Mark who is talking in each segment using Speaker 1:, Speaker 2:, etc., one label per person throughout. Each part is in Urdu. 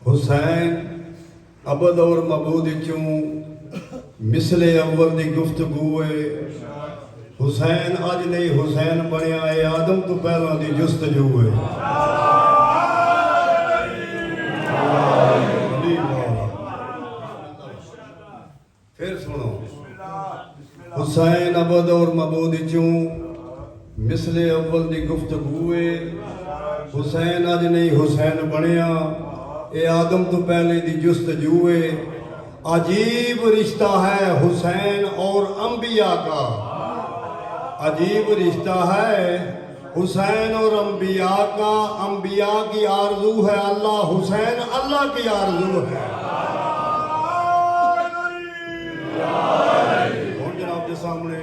Speaker 1: حسین ابد اور مبود چوں مثل اول دی گفتگو ہے حسین اج نہیں حسین بنیا ہے آدم تو پہلا دی جستجو ہے پھر سنو حسین ابد اور مبود چوں مثل اول دی گفتگو ہے حسین اج نہیں حسین بنیا اے آدم تو پہلے دی جستجو ہے عجیب رشتہ ہے حسین اور انبیاء کا عجیب رشتہ ہے حسین اور انبیاء کا انبیاء کی آرزو ہے اللہ حسین اللہ کی آرزو ہے اور جناب کے سامنے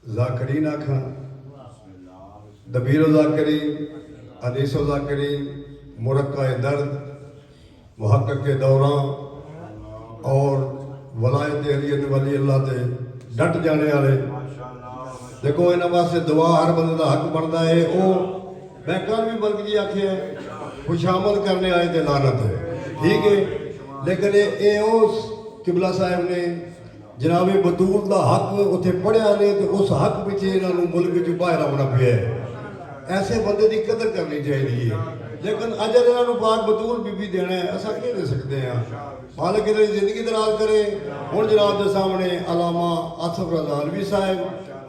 Speaker 1: ذاکرین آکھاں دبیر و ذاکرین حدیث و ذاکرین مرقع درد محقق کے دوران اور ولایت علیت ولی اللہ تے ڈٹ جانے والے دیکھو انہاں واسطے دعا ہر بندے دا حق بندا ہے او میں کل بھی بلکہ جی آکھیا ہے خوشامد کرنے آئے تے لعنت ہے ٹھیک ہے لیکن اے اس قبلہ صاحب نے جناب بطول دا حق اتھے پڑھیا نے تے اس حق پیچھے انہاں نوں ملک جو باہر آونا پیا ہے ایسے بندے دی قدر کرنی چاہیے لیکن اجر انہوں پاک بطول بھی دینا ہے ایسا کیا دے سکتے ہیں مالک انہیں زندگی دراز کرے ہوں جناب دے سامنے علامہ آصف رضا علوی صاحب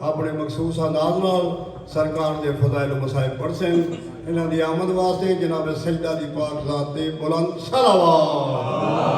Speaker 1: اپنے مخصوص انداز نال سرکار دے فضائل و مصائب پڑھ سیں انہاں دی آمد واسطے جناب سجدہ دی پاک ذات تے بلند صلوات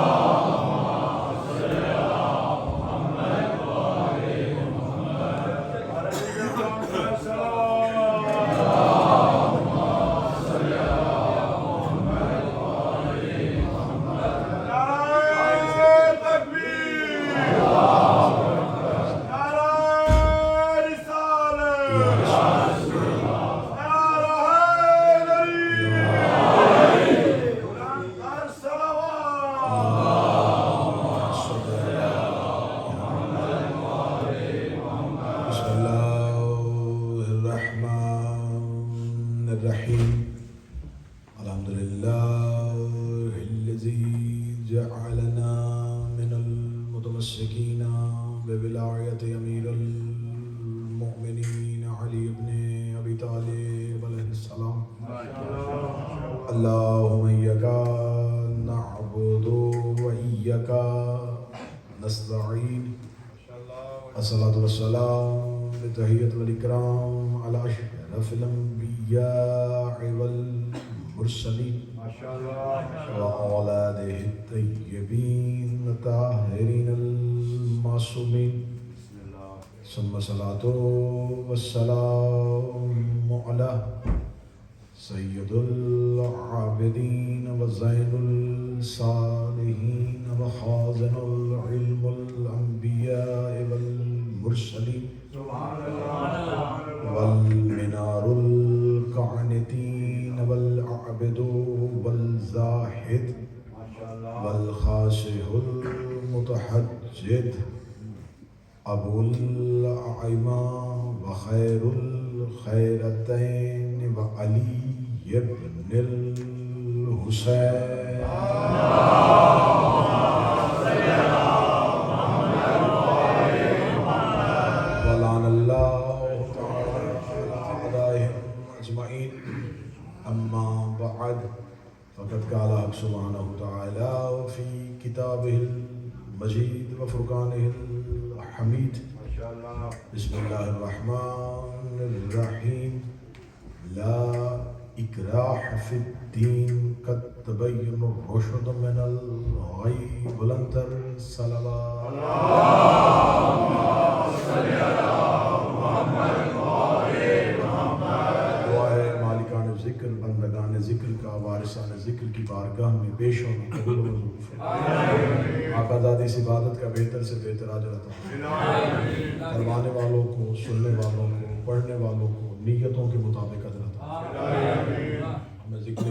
Speaker 1: اللهم إياك نعبد وإياك نستعين الصلاة والسلام بتحية والإكرام على أشرف الأنبياء والمرسلين وعلى آله الطيبين الطاهرين المعصومين ثم الصلاة والسلام على سید العابدین وزین الصالحین وخازن العلم الانبیاء والمرسلین والمنار القانتین والعبد والزاہد والخاشع المتحجد ابو الأعمى وخير الخيرتين وعلي ابن الحسين ولعن الله تعالى أعدائهم أجمعين أما بعد فقد قال سبحانه وتعالى في كتابه المجيد وفرقانه الحميد بسم الله الرحمن الرحيم لا إكراه في الدين قد تبين الرشد من الغي بلندر صلوات اللهم صل على محمد وآل محمد دعائے مالکان ذکر بندگان ذکر کا وارثان ذکر کی بارگاہ میں پیش ہونا قبول و منظور فرمائے آقا ذات اس عبادت کا بہتر سے بہتر اجر عطا فرمائے کروانے والوں کو سننے والوں کو پڑھنے والوں کو نیتوں کے مطابق اجر عطا فرمائے ہمیں ذکر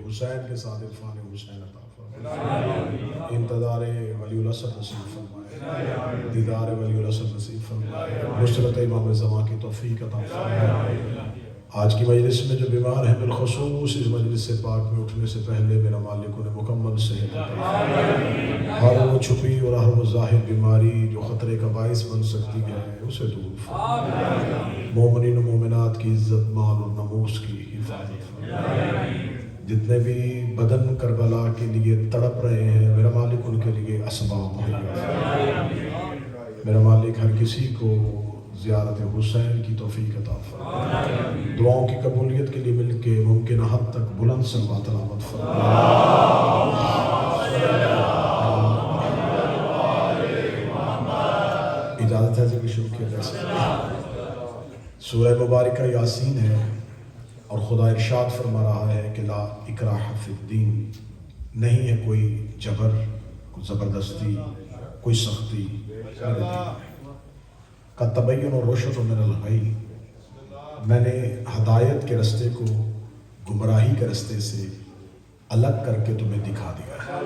Speaker 1: حسین کے ساتھ عرفان حسین عطا فرمائے انتظار ولی الاسد نصیب فرمائے دیدار ولی الاسد نصیب فرمائے نصرت امام زمان کی توفیق عطا فرمائے آج کی مجلس میں جو بیمار ہیں بالخصوص اس مجلس سے پاک میں اٹھنے سے پہلے میرا مالک انہیں مکمل صحت عطا فرمائے۔ ہر وہ چھپی اور ہر وہ ظاہر بیماری جو خطرے کا باعث بن سکتی ہے اسے دور فرمائے۔ مومنین و مومنات کی عزت مال اور ناموس کی حفاظت فرمائے۔ جتنے بھی بدن کربلا کے لیے تڑپ رہے ہیں میرا مالک ان کے لیے اسباب مہیا فرمائے۔ میرا مالک ہر کسی کو زیارت حسین کی توفیق عطا فرمائے۔ دعاؤں کی قبولیت کے لیے مل کے ممکنہ حد تک بلند صلوات تلاوت فرمائے۔ اجازت ہے ذکر شروع کیا جیسے سورہ مبارکہ یاسین ہے اور خدا ارشاد فرما رہا ہے کہ لا اکراہ فی الدین، نہیں ہے کوئی جبر، کوئی زبردستی، کوئی سختی میرے دین میں۔ کا تبین و رشد من الغی، میں نے ہدایت کے رستے کو گمراہی کے رستے سے الگ کر کے تمہیں دکھا دیا ہے۔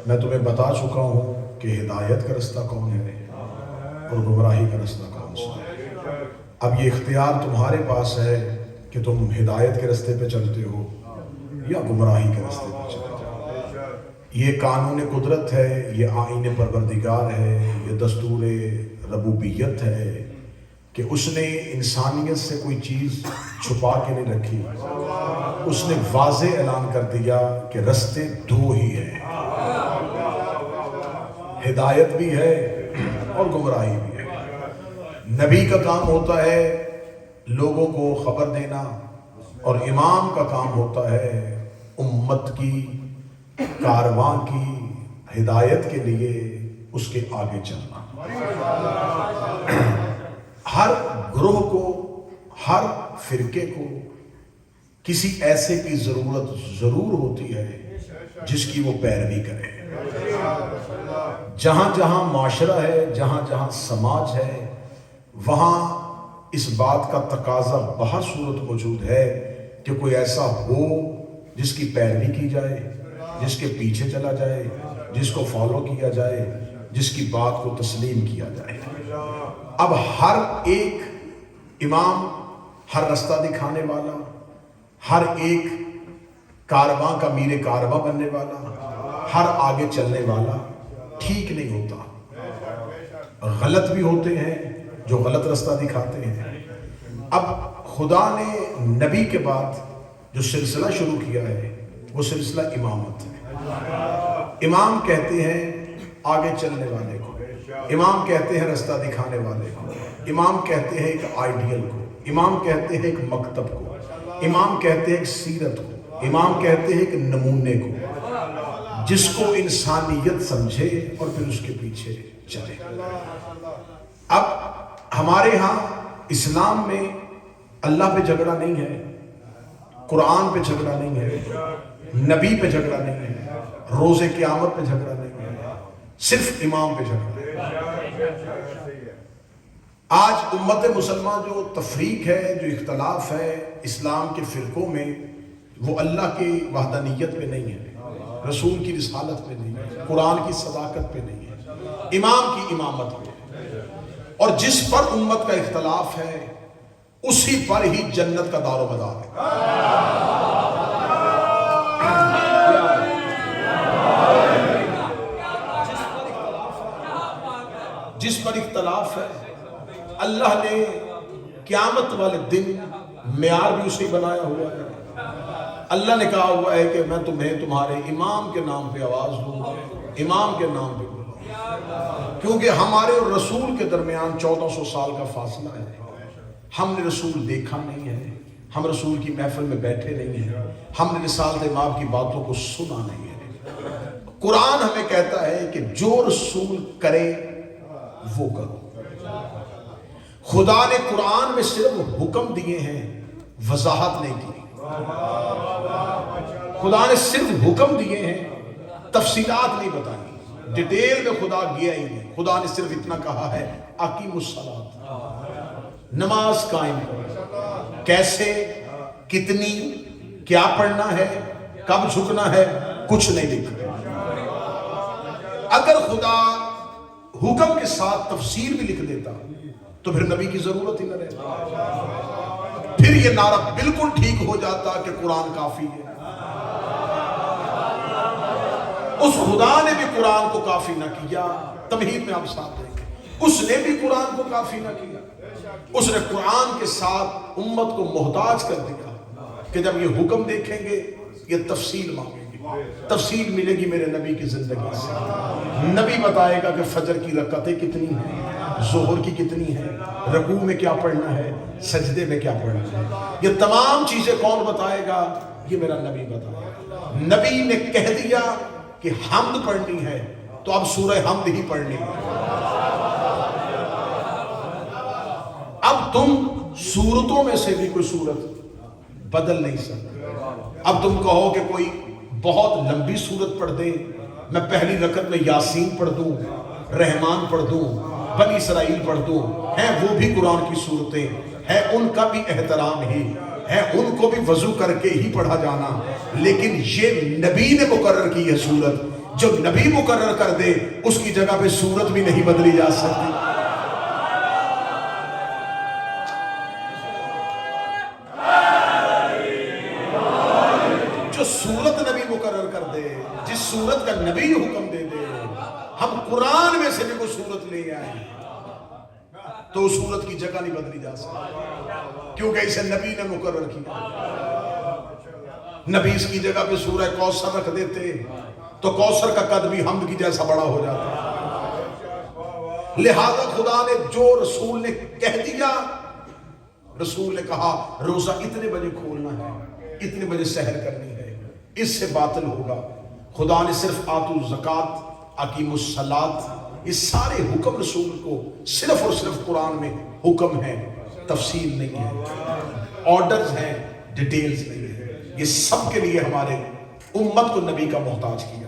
Speaker 1: میں تمہیں بتا چکا ہوں کہ ہدایت کا رستہ کون ہے اور گمراہی کا رستہ کون سا ہے۔ اب یہ اختیار تمہارے پاس ہے کہ تم ہدایت کے رستے پہ چلتے ہو یا گمراہی کے رستے پہ چلتے ہو۔ یہ قانون قدرت ہے، یہ آئین پروردگار ہے، یہ دستور ربوبیت ہے کہ اس نے انسانیت سے کوئی چیز چھپا کے نہیں رکھی۔ اس نے واضح اعلان کر دیا کہ رستے دو ہی ہیں، ہدایت بھی ہے اور گمراہی بھی ہے۔ نبی کا کام ہوتا ہے لوگوں کو خبر دینا اور امام کا کام ہوتا ہے امت کی کارواں کی ہدایت کے لیے اس کے آگے چلنا۔ ہر گروہ کو، ہر فرقے کو کسی ایسے کی ضرورت ضرور ہوتی ہے جس کی وہ پیروی کرے۔ جہاں جہاں معاشرہ ہے، جہاں جہاں سماج ہے، وہاں اس بات کا تقاضا بہر صورت موجود ہے کہ کوئی ایسا ہو جس کی پیروی کی جائے، جس کے پیچھے چلا جائے، جس کو فالو کیا جائے، جس کی بات کو تسلیم کیا جائے۔ اب ہر ایک امام، ہر رستہ دکھانے والا، ہر ایک کارواں کا میر کارواں بننے والا، ہر آگے چلنے والا ٹھیک نہیں ہوتا۔ غلط بھی ہوتے ہیں جو غلط رستہ دکھاتے ہیں۔ اب خدا نے نبی کے بعد جو سلسلہ شروع کیا ہے وہ سلسلہ امامت ہے۔ امام کہتے ہیں آگے چلنے والے کو، امام کہتے ہیں رستہ دکھانے والے کو، امام کہتے ہیں ایک آئیڈیل کو، امام کہتے ہیں ایک مکتب کو، امام کہتے ہیں ایک سیرت کو، امام کہتے ہیں ایک نمونے کو، جس کو انسانیت سمجھے اور پھر اس کے پیچھے چلے۔ اب ہمارے ہاں اسلام میں اللہ پہ جھگڑا نہیں ہے، قرآن پہ جھگڑا نہیں ہے، نبی پہ جھگڑا نہیں ہے، روز قیامت پہ جھگڑا نہیں ہے، صرف امام پہ جھگڑا ہے۔ آج امت مسلمان جو تفریق ہے، جو اختلاف ہے اسلام کے فرقوں میں، وہ اللہ کی وحدانیت پہ نہیں ہے، رسول کی رسالت پہ نہیں ہے، قرآن کی صداقت پہ نہیں ہے، امام کی امامت پہ ہے۔ اور جس پر امت کا اختلاف ہے اسی پر ہی جنت کا دار و مدار ہے۔ جس پر اختلاف ہے اللہ نے قیامت والے دن معیار بھی اسے بنایا ہوا ہے۔ اللہ نے کہا ہوا ہے کہ میں تمہیں تمہارے امام کے نام پہ آواز دوں گا، امام کے نام پہ بلاؤں، کیونکہ ہمارے اور رسول کے درمیان 1400 سال کا فاصلہ ہے۔ ہم نے رسول دیکھا نہیں ہے، ہم رسول کی محفل میں بیٹھے نہیں ہیں، ہم نے رسالت امام کی باتوں کو سنا نہیں ہے۔ قرآن ہمیں کہتا ہے کہ جو رسول کرے وہ کرو۔ خدا نے قرآن میں صرف حکم دیے ہیں، وضاحت نہیں کی۔ خدا نے صرف حکم دیے ہیں، تفصیلات نہیں بتائی، ڈیٹیل میں خدا گیا ہی نہیں۔ خدا نے صرف اتنا کہا ہے اقیموا الصلاۃ، نماز قائم کرو، کیسے، کتنی، کیا پڑھنا ہے، کب جھکنا ہے، کچھ نہیں لکھا۔ اگر خدا حکم کے ساتھ تفسیر بھی لکھ دیتا تو پھر نبی کی ضرورت ہی نہ رہے. پھر یہ نعرہ بالکل ٹھیک ہو جاتا کہ قرآن کافی ہے. اس خدا نے بھی قرآن کو کافی نہ کیا. تمہید میں آپ ساتھ دیکھیں, اس نے بھی قرآن کو کافی نہ کیا. اس نے قرآن کے ساتھ امت کو محتاج کر دیا کہ جب یہ حکم دیکھیں گے یہ تفصیل مانگیں گے. تفصیل ملے گی میرے نبی کی زندگی سے. نبی بتائے گا کہ فجر کی رکعتیں کتنی ہیں, ظہر کی کتنی ہیں, رکوع میں کیا پڑھنا ہے, سجدے میں کیا پڑھنا ہے. یہ تمام چیزیں کون بتائے گا؟ یہ میرا نبی بتائے گا. نبی نے کہہ دیا کہ حمد پڑھنی ہے تو اب سورہ حمد ہی پڑھنی ہے. اب تم سورتوں میں سے بھی کوئی سورت بدل نہیں سکتے. اب تم کہو کہ کوئی بہت لمبی سورت پڑھ دے, میں پہلی رکعت میں یاسین پڑھ دوں, رحمان پڑھ دوں, بنی اسرائیل پڑھ دوں, ہیں وہ بھی قرآن کی سورتیں ہیں, ان کا بھی احترام ہی ہے, ان کو بھی وضو کر کے ہی پڑھا جانا. لیکن یہ نبی نے مقرر کی ہے سورت, جو نبی مقرر کر دے اس کی جگہ پہ سورت بھی نہیں بدلی جا سکتی. جو سورت نبی مقرر کر دے, جس سورت کا نبی حکم دے دے, ہم قرآن میں سے بھی کوئی سورت لے آئیں تو اس سورت کی جگہ نہیں بدلی جا سکتی, کیونکہ اسے نبی نے مقرر کیا. نبی اس کی جگہ پہ سورہ کوثر رکھ دیتے تو کوثر کا قد بھی حمد کی جیسا بڑا ہو جاتا. لہذا خدا نے جو رسول نے کہہ دیا, رسول نے کہا روزہ اتنے بجے کھولنا ہے, اتنے بجے سحر کرنی ہے, اس سے باطل ہوگا. خدا نے صرف آتوا الزکات, اقیموا الصلاۃ, یہ سارے حکم رسول کو صرف اور صرف قرآن میں حکم ہے, تفصیل نہیں ہے, آرڈرز ہیں, ڈیٹیلز نہیں ہے. یہ سب کے لیے ہمارے امت کو نبی کا محتاج کیا.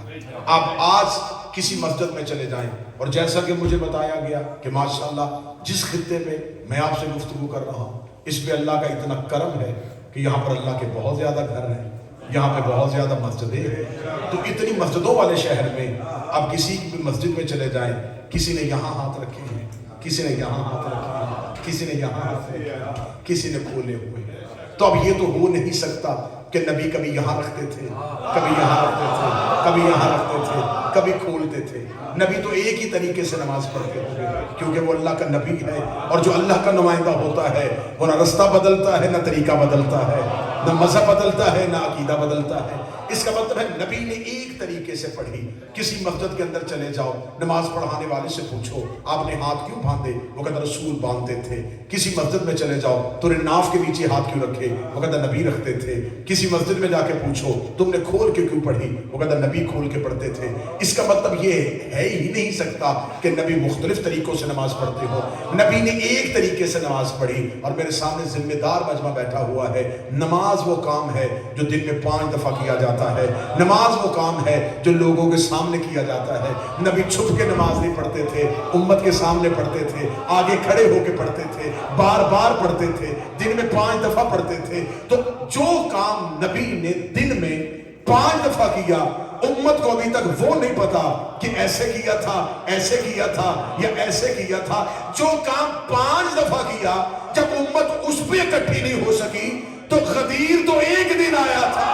Speaker 1: آپ آج کسی مسجد میں چلے جائیں, اور جیسا کہ مجھے بتایا گیا کہ ماشاءاللہ جس خطے میں میں آپ سے گفتگو کر رہا ہوں اس پہ اللہ کا اتنا کرم ہے کہ یہاں پر اللہ کے بہت زیادہ گھر ہیں, یہاں پہ بہت زیادہ مسجدیں ہیں. تو اتنی مسجدوں والے شہر میں آپ کسی بھی مسجد میں چلے جائیں, کسی نے یہاں ہاتھ رکھے ہیں, کسی نے یہاں ہاتھ رکھے ہیں, کسی نے یہاں ہاتھ رکھے ہیں, کسی نے کھولے ہوئے ہیں. تو اب یہ تو ہو نہیں سکتا کہ نبی کبھی یہاں رکھتے تھے, کبھی یہاں رکھتے تھے, کبھی یہاں رکھتے تھے, کبھی کھولتے تھے. نبی تو ایک ہی طریقے سے نماز پڑھتے تھے, کیونکہ وہ اللہ کا نبی ہے, اور جو اللہ کا نمائندہ ہوتا ہے وہ نہ رستہ بدلتا ہے, نہ طریقہ بدلتا ہے, نہ مذہب بدلتا ہے, نہ عقیدہ بدلتا ہے. اس کا مطلب ہے نبی نے ایک طریقے سے پڑھی. کسی مسجد کے اندر چلے جاؤ, نماز پڑھانے والے سے پوچھو آپ نے ہاتھ کیوں باندھے, وہ کہتا رسول باندھتے تھے. کسی مسجد میں چلے جاؤ تو ناف کے نیچے ہاتھ کیوں رکھے, وہ کہتا نبی رکھتے تھے. کسی مسجد میں جا کے پوچھو تم نے کھول کے کیوں پڑھی, وہ کہتا نبی کھول کے پڑھتے تھے. اس کا مطلب یہ ہے ہی نہیں سکتا کہ نبی مختلف طریقوں سے نماز پڑھتے ہو. نبی نے ایک طریقے سے نماز پڑھی. اور میرے سامنے ذمہ دار مجمع بیٹھا ہوا ہے, نماز وہ کام ہے جو دن میں 5 دفعہ کیا جاتا ہے. نماز وہ کام ہے جو لوگوں کے سامنے کیا جاتا ہے. نبی چھپ کے نماز نہیں پڑھتے تھے, امت کے سامنے پڑھتے تھے, آگے کھڑے ہو کے پڑھتے تھے, بار بار پڑھتے تھے, دن میں 5 دفعہ پڑھتے تھے. تو جو کام نبی نے دن میں 5 دفعہ کیا, امت کو ابھی تک وہ نہیں پتا کہ ایسے کیا تھا, ایسے کیا تھا, یا ایسے کیا تھا. جو کام 5 دفعہ کیا, جب امت اس پہ اکٹھی نہیں ہو سکی تو غدیر تو ایک دن آیا تھا.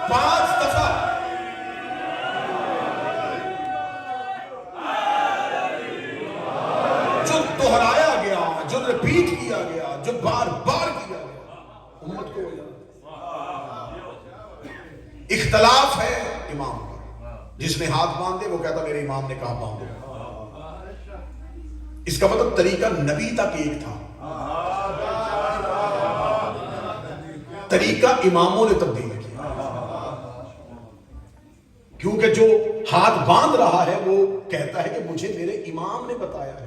Speaker 1: 5 دفعہ جو دہرایا گیا, جو ریپیٹ کیا گیا, جو بار بار کیا گیا, امت کو اختلاف ہے امام پر. جس نے ہاتھ باندھے وہ کہتا میرے امام نے کہا باندھو. اس کا مطلب طریقہ نبی تک ایک تھا, طریقہ اماموں نے تبدیل کیا. کیونکہ جو ہاتھ باندھ رہا ہے وہ کہتا ہے کہ مجھے میرے امام نے بتایا ہے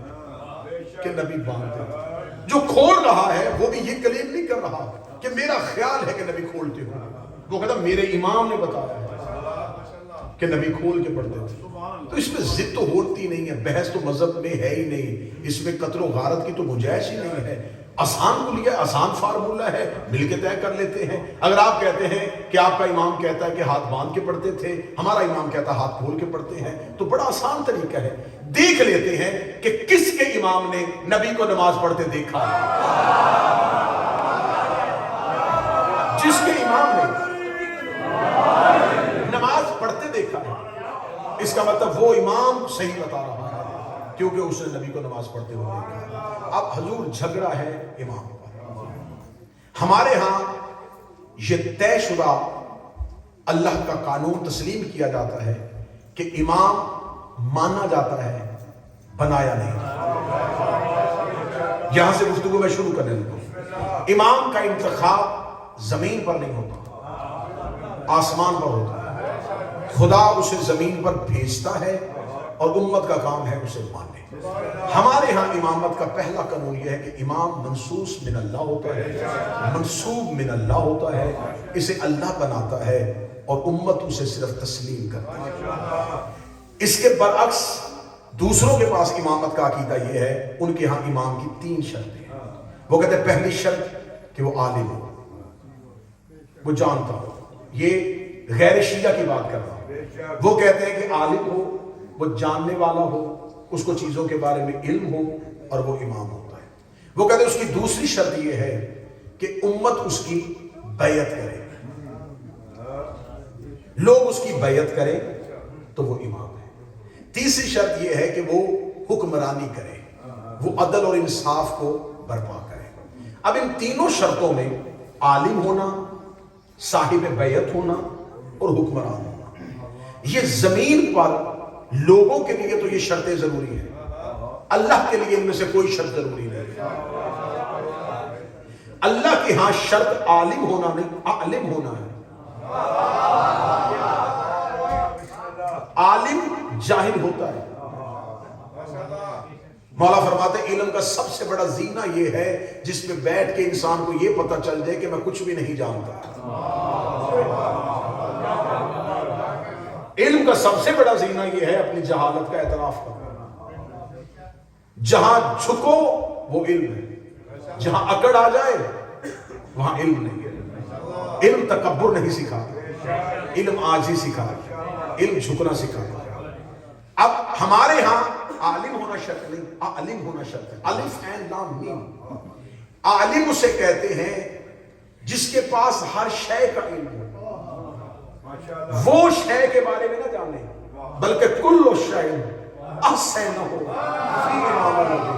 Speaker 1: کہ نبی باندھتے ہیں. جو کھول رہا ہے وہ بھی یہ کلیم نہیں کر رہا کہ میرا خیال ہے کہ نبی کھولتے ہوں, وہ کہتا میرے امام نے بتایا ہے کہ نبی کھول کے پڑھتے تھے. تو اس میں ضد تو ہوتی نہیں ہے, بحث تو مذہب میں ہے ہی نہیں, اس میں قتل و غارت کی تو گنجائش ہی نہیں ہے. آسان کلیہ، آسان فارمولہ ہے، مل کے طے کر لیتے ہیں۔ اگر آپ کہتے ہیں کہ آپ کا امام کہتا ہے کہ ہاتھ باندھ کے پڑھتے تھے، ہمارا امام کہتا ہے ہاتھ کھول کے پڑھتے ہیں، تو بڑا آسان طریقہ ہے، دیکھ لیتے ہیں کہ کس کے امام نے نبی کو نماز پڑھتے دیکھا ہے۔ جس کے امام نے نماز پڑھتے دیکھا ہے، اس کا مطلب وہ امام صحیح بتا رہا ہے، کیونکہ اس نے نبی کو نماز پڑھتے ہوئے دیکھا۔ اب حضور جھگڑا ہے امام پر۔ ہمارے ہاں یہ طے شدہ اللہ کا قانون تسلیم کیا جاتا ہے کہ امام مانا جاتا ہے، بنایا نہیں۔ یہاں سے گفتگو میں شروع کرنے لگا۔ امام کا انتخاب زمین پر نہیں ہوتا، آسمان پر ہوتا ہے۔ خدا اسے زمین پر بھیجتا ہے اور امت کا کام ہے اسے ماننے۔ ہمارے ہاں امامت کا پہلا قانون یہ ہے کہ امام منصوص من اللہ ہوتا ہے، منصوب من اللہ ہوتا ہے، اسے اللہ بناتا ہے اور امت اسے صرف تسلیم کرتی ہے۔ اس کے برعکس دوسروں کے پاس امامت کا عقیدہ یہ ہے، ان کے ہاں امام کی 3 شرطیں ہیں۔ وہ کہتے ہیں پہلی شرط کہ وہ عالم ہو، وہ جانتا ہو۔ یہ غیر شیعہ کی بات کر رہا ہوں۔ وہ کہتے ہیں کہ عالم ہو، وہ جاننے والا ہو، اس کو چیزوں کے بارے میں علم ہو، اور وہ امام ہوتا ہے۔ وہ کہتے ہیں اس کی دوسری شرط یہ ہے کہ امت اس کی بیعت کرے، لوگ اس کی بیعت کریں تو وہ امام ہے۔ تیسری شرط یہ ہے کہ وہ حکمرانی کرے، وہ عدل اور انصاف کو برپا کرے۔ اب ان تینوں شرطوں میں عالم ہونا، صاحب بیعت ہونا اور حکمران ہونا، یہ زمین پر لوگوں کے لیے تو یہ شرطیں ضروری ہیں، اللہ کے لیے ان میں سے کوئی شرط ضروری نہیں۔ اللہ کے ہاں شرط عالم ہونا نہیں، عالم ہونا ہے۔ عالم جاہل ہوتا ہے۔ مولا فرماتے ہیں علم کا سب سے بڑا زینہ یہ ہے جس میں بیٹھ کے انسان کو یہ پتہ چل جائے کہ میں کچھ بھی نہیں جانتا۔ علم کا سب سے بڑا زینہ یہ ہے اپنی جہالت کا اعتراف کرنا۔ جہاں جھکو وہ علم ہے، جہاں اکڑ آ جائے وہاں علم نہیں ہے۔ علم تکبر نہیں سکھاتا، علم عاجزی سکھاتا، علم جھکنا سکھاتا۔ اب ہمارے ہاں عالم ہونا شرط نہیں، عالم ہونا شرط ہے۔ الف عین لام میم۔ عالم اسے کہتے ہیں جس کے پاس ہر شے کا علم ہو، وہ شے کے بارے میں نہ جانے بلکہ کل شے احسن ہو فی امام النبی۔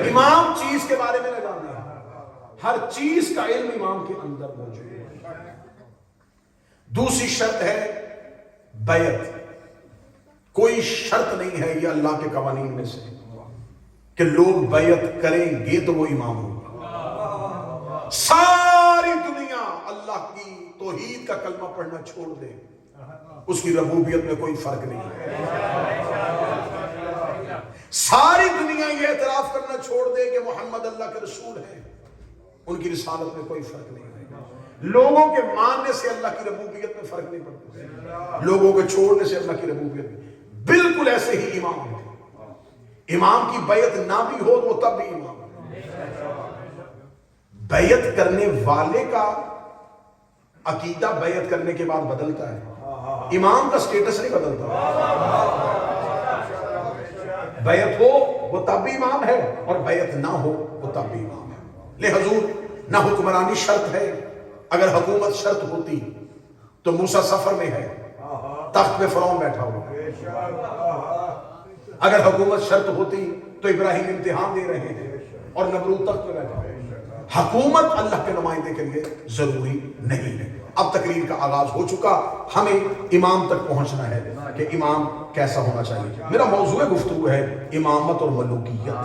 Speaker 1: امام چیز کے بارے میں نہ جانے، ہر چیز کا علم امام کے اندر موجود ہے۔ دوسری شرط ہے بیعت۔ کوئی شرط نہیں ہے یہ اللہ کے قوانین میں سے کہ لوگ بیعت کریں گے تو وہ امام ہوگا۔ ساری دنیا اللہ کی توحید کا کلمہ پڑھنا چھوڑ دے، اس کی ربوبیت میں کوئی فرق نہیں ہے۔ ساری دنیا یہ اعتراف کرنا چھوڑ دے کہ محمد اللہ کے رسول ہیں، ان کی رسالت میں کوئی فرق نہیں ہے۔ لوگوں کے ماننے سے اللہ کی ربوبیت میں فرق نہیں پڑتا، لوگوں کے چھوڑنے سے اللہ کی ربوبیت میں۔ بالکل ایسے ہی امام ہے، امام کی بیعت نہ بھی ہو تو وہ تب بھی امام ہے۔ بیعت کرنے والے کا عقیدہ بیعت کرنے کے بعد بدلتا ہے، امام کا سٹیٹس نہیں بدلتا۔ بیعت ہو وہ تب بھی امام ہے اور بیعت نہ ہو وہ تب بھی امام ہے۔ لے حضور نہ حکمرانی شرط ہے، اگر حکومت شرط ہوتی تو موسیٰ سفر میں ہے، تخت پہ فرعون بیٹھا ہوا۔ اگر حکومت شرط ہوتی تو ابراہیم امتحان دے رہے ہیں اور نمرود تخت پہ بیٹھا ہے۔ حکومت اللہ کے نمائندے کے لیے ضروری نہیں ہے۔ اب تقریر کا آغاز ہو چکا، ہمیں امام تک پہنچنا ہے کہ امام کیسا ہونا چاہیے۔ میرا موضوع گفتگو ہے امامت اور ملوکیت،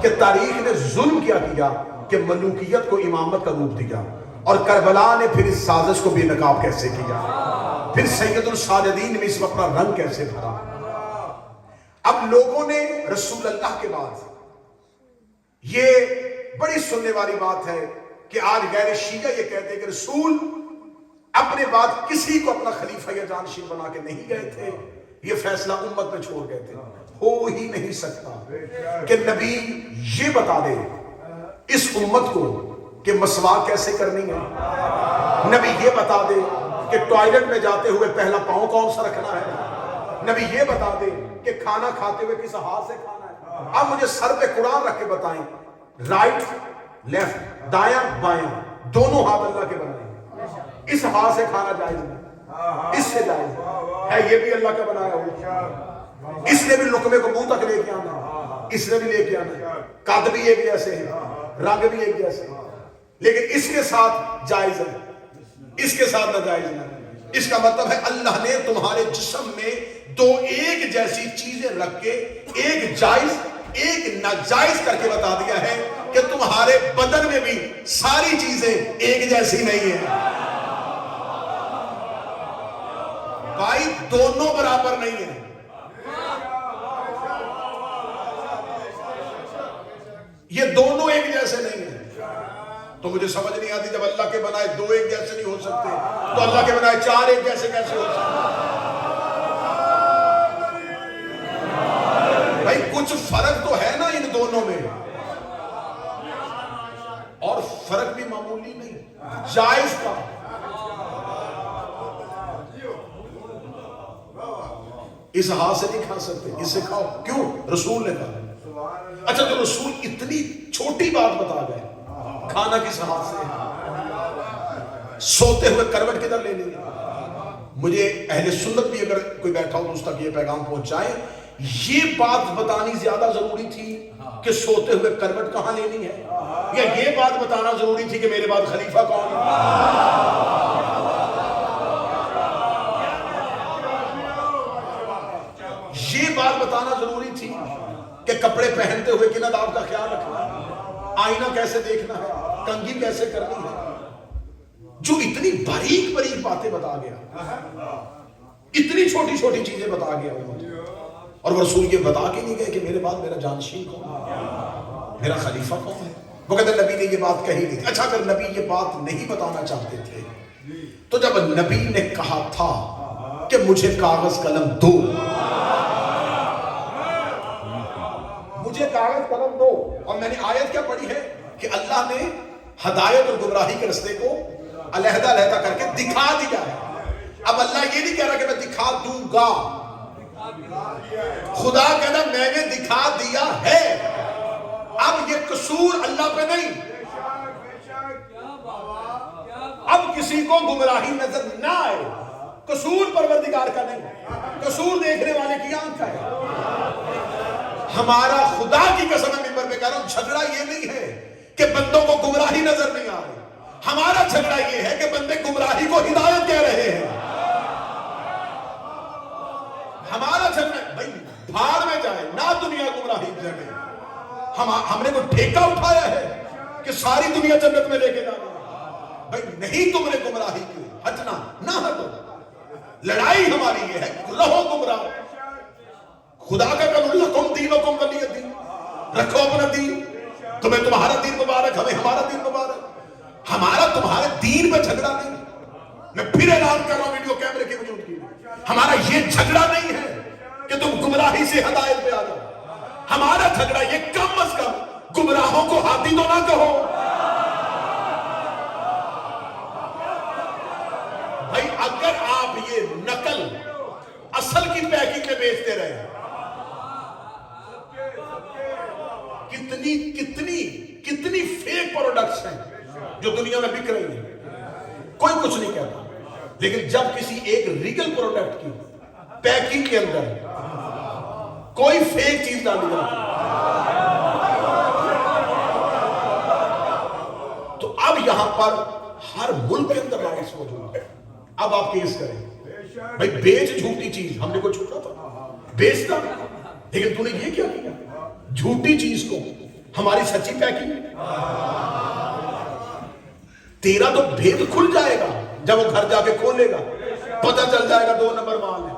Speaker 1: کہ تاریخ نے ظلم کیا کہ ملوکیت کو امامت کا روپ دیا، اور کربلا نے پھر اس سازش کو بے نقاب کیسے کیا، پھر سید الساجدین میں اس میں اپنا رنگ کیسے بھرا۔ اب لوگوں نے رسول اللہ کے بعد، یہ بڑی سننے والی بات ہے کہ آج غیر شیعہ یہ کہتے ہیں کہ رسول اپنے بعد کسی کو اپنا خلیفہ یا جانشین بنا کے نہیں گئے تھے، یہ فیصلہ امت پہ چھوڑ گئے تھے. ہو ہی نہیں سکتا کہ نبی یہ بتا دے اس امت کو کہ مسواک کیسے کرنی ہے. نبی یہ بتا دے کہ ٹوائلٹ میں جاتے ہوئے پہلا پاؤں کون سا رکھنا ہے. نبی یہ بتا دے کہ کھانا کھاتے ہوئے کس ہاتھ سے کھانا ہے. اب مجھے سر پہ قرآن رکھ کے بتائیں, رائٹ لیفٹ, دایاں بایاں دونوں ہاتھ اللہ کے بنائے, اس ہاتھ سے کھانا جائز نہیں, اس سے جائز ہے. یہ بھی اللہ کا بنایا ہوا, اس نے بھی لقمے کو منہ تک لے کے آنا, اس نے بھی لے کے آنا. قد بھی ایک جیسے ہیں, رنگ بھی ایک جیسے ہیں, لیکن اس کے ساتھ جائز ہے, اس کے ساتھ ناجائز نہیں. اس کا مطلب ہے اللہ نے تمہارے جسم میں دو ایک جیسی چیزیں رکھ کے ایک جائز ایک ناجائز کر کے بتا دیا ہے کہ تمہارے بدن میں بھی ساری چیزیں ایک جیسی نہیں ہیں بھائی, دونوں برابر نہیں ہیں. یہ دونوں ایک جیسے نہیں ہیں. تو مجھے سمجھ نہیں آتی, جب اللہ کے بنائے دو ایک جیسے نہیں ہو سکتے تو اللہ کے بنائے چار ایک جیسے کیسے ہو سکتے. بھائی کچھ فرق تو ہے نا ان دونوں میں, اور فرق بھی معمولی نہیں, جائز کا. اس ہاتھ سے نہیں کھا سکتے, اس سے کھاؤ. کیوں؟ رسول نے کہا. اچھا تو رسول اتنی چھوٹی بات بتا گئے, کھانا کس ہاتھ سے ہے, سوتے ہوئے کروٹ کدھر لے لیں. مجھے اہل سنت بھی اگر کوئی بیٹھا ہو تو اس تک یہ پیغام پہنچائے, یہ بات بتانی زیادہ ضروری تھی کہ سوتے ہوئے کروٹ کہاں لینی ہے, یا یہ بات بتانا ضروری تھی کہ میرے بعد خلیفہ کون ہے. یہ بات بتانا ضروری تھی کہ کپڑے پہنتے ہوئے کن آداب کا خیال رکھنا ہے, آئینہ کیسے دیکھنا ہے, کنگھی کیسے کرنی ہے. جو اتنی باریک باریک باتیں بتا گیا, اتنی چھوٹی چھوٹی چیزیں بتا گیا, اور وہ رسول یہ بتا کے نہیں گئے کہ میرے بعد میرا جانشین کون ہے, میرا خلیفہ کون ہے. وہ کہتے ہیں نبی نے یہ بات کہی نہیں. اچھا اگر نبی یہ بات نہیں بتانا چاہتے تھے تو جب نبی نے کہا تھا کہ مجھے کاغذ قلم دو, مجھے کاغذ قلم دو, اور میں نے آیت کیا پڑھی ہے کہ اللہ نے ہدایت اور گمراہی کے رستے کو علیحدہ علیحدہ کر کے دکھا دیا ہے. اب اللہ یہ نہیں کہہ رہا کہ میں دکھا دوں گا, خدا کہنا میں نے دکھا دیا ہے. اب یہ قصور اللہ پہ نہیں, اب کسی کو گمراہی نظر نہ آئے, قصور پروردگار کا نہیں, قصور دیکھنے والے کی آنکھ کا ہے. ہمارا خدا کی قسم ہے ممبر پہ کہہ رہا ہوں, جھگڑا یہ نہیں ہے کہ بندوں کو گمراہی نظر نہیں آ رہی, ہمارا جھگڑا یہ ہے کہ بندے گمراہی کو ہدایت کہہ رہے ہیں. ہمارا جھگڑا بھائی بھاڑ میں جائے نہ دنیا گمراہی جگہ, ہم نے کوئی ٹھیکہ اٹھایا ہے کہ ساری دنیا جنت میں لے کے جانا. بھائی نہیں, تم نے گمراہی کی, ہٹنا نہ ہٹو. لڑائی ہماری یہ ہے رہو گمراہ. خدا کا قانون لکم دینکم ولی دین, رکھو اپنا دین, تمہیں تمہارا دین مبارک, ہمیں ہمارا دین مبارک. ہمارا تمہارے دین پہ جھگڑا نہیں. میں پھر اعلان کر رہا ہوں ویڈیو کیمرے کی موجودگی میں, ہمارا یہ جھگڑا نہیں ہے کہ تم گمراہی سے ہدایت پہ آ جاؤ. ہمارا جھگڑا یہ کم از کم گمراہوں کو ہاتھی تو نہ کہو. بھائی اگر آپ یہ نقل اصل کی پیکنگ میں بیچتے رہے, کتنی کتنی کتنی فیک پروڈکٹس ہیں جو دنیا میں بک رہی ہیں, کوئی کچھ نہیں کہتا. لیکن جب کسی ایک ریگل پروڈکٹ کی پیکنگ کے اندر کوئی فیک چیز ڈالی جاتی تو اب یہاں پر ہر ملک کے اندر رائٹس موجود ہے. اب آپ کیس کریں, بھائی بیچ جھوٹی چیز, ہم نے کو چھوڑا تھا بیچتا, لیکن تو نے یہ کیا کیا, جھوٹی چیز کو ہماری سچی پیکنگ. تیرا تو بھید کھل جائے گا جب وہ گھر جا کے کھولے گا, پتہ چل جائے گا 2 نمبر مال ہے.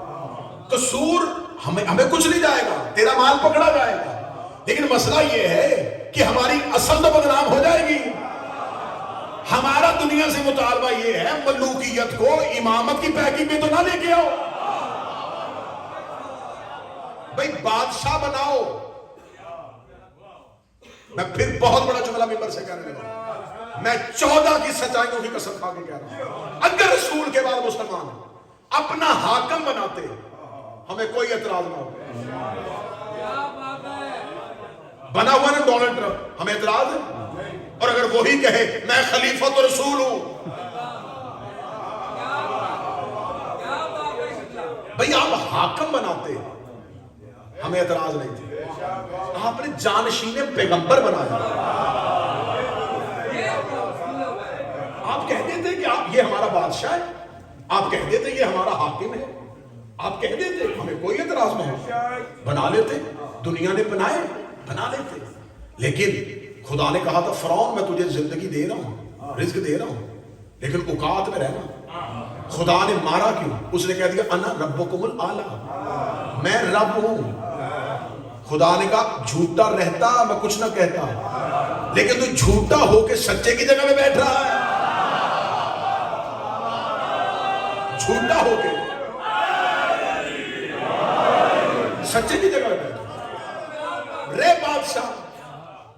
Speaker 1: قصور ہمیں کچھ نہیں جائے گا, تیرا مال پکڑا جائے گا. لیکن مسئلہ یہ ہے کہ ہماری اصل تو بدنام ہو جائے گی. ہمارا دنیا سے مطالبہ یہ ہے ملوکیت کو امامت کی پیکنگ میں تو نہ لے کے آؤ. بھائی بادشاہ بناؤ. میں پھر بہت بڑا جملہ ممبر سے کہنے لگا, میں 14 کی سچائیوں کی قسم کھا کے کہہ رہا ہوں, اگر رسول کے بعد مسلمان اپنا حاکم بناتے ہمیں کوئی اعتراض نہ ہو. بنا ہوا نا ڈونلڈ ٹرمپ, ہمیں اعتراض ہے؟ اور اگر وہی کہے میں خلیفۃ رسول ہوں, بھئی آپ حاکم بناتے ہمیں اعتراض نہیں تھی. آپ نے جانشین پیغمبر بنایا. آپ کہہ دیتے کہ آپ یہ ہمارا بادشاہ ہے, آپ کہہ دیتے یہ ہمارا حاکم ہے, آپ کہہ دیتے ہمیں کوئی اعتراض نہیں, بنا لیتے. دنیا نے بنائے, بنا لیتے. لیکن خدا نے کہا تھا فرعون میں تجھے زندگی دے رہا ہوں, رزق دے رہا ہوں, لیکن اوقات میں رہنا. خدا نے مارا کیوں؟ اس نے کہہ دیا انا ربکم الاعلی, میں رب ہوں. خدا نے کہا جھوٹا رہتا میں کچھ نہ کہتا, لیکن تو جھوٹا ہو کے سچے کی جگہ میں بیٹھ رہا ہے. جھوٹا ہو کے سچے کی جگہ میں بیٹھ رہا. رے بادشاہ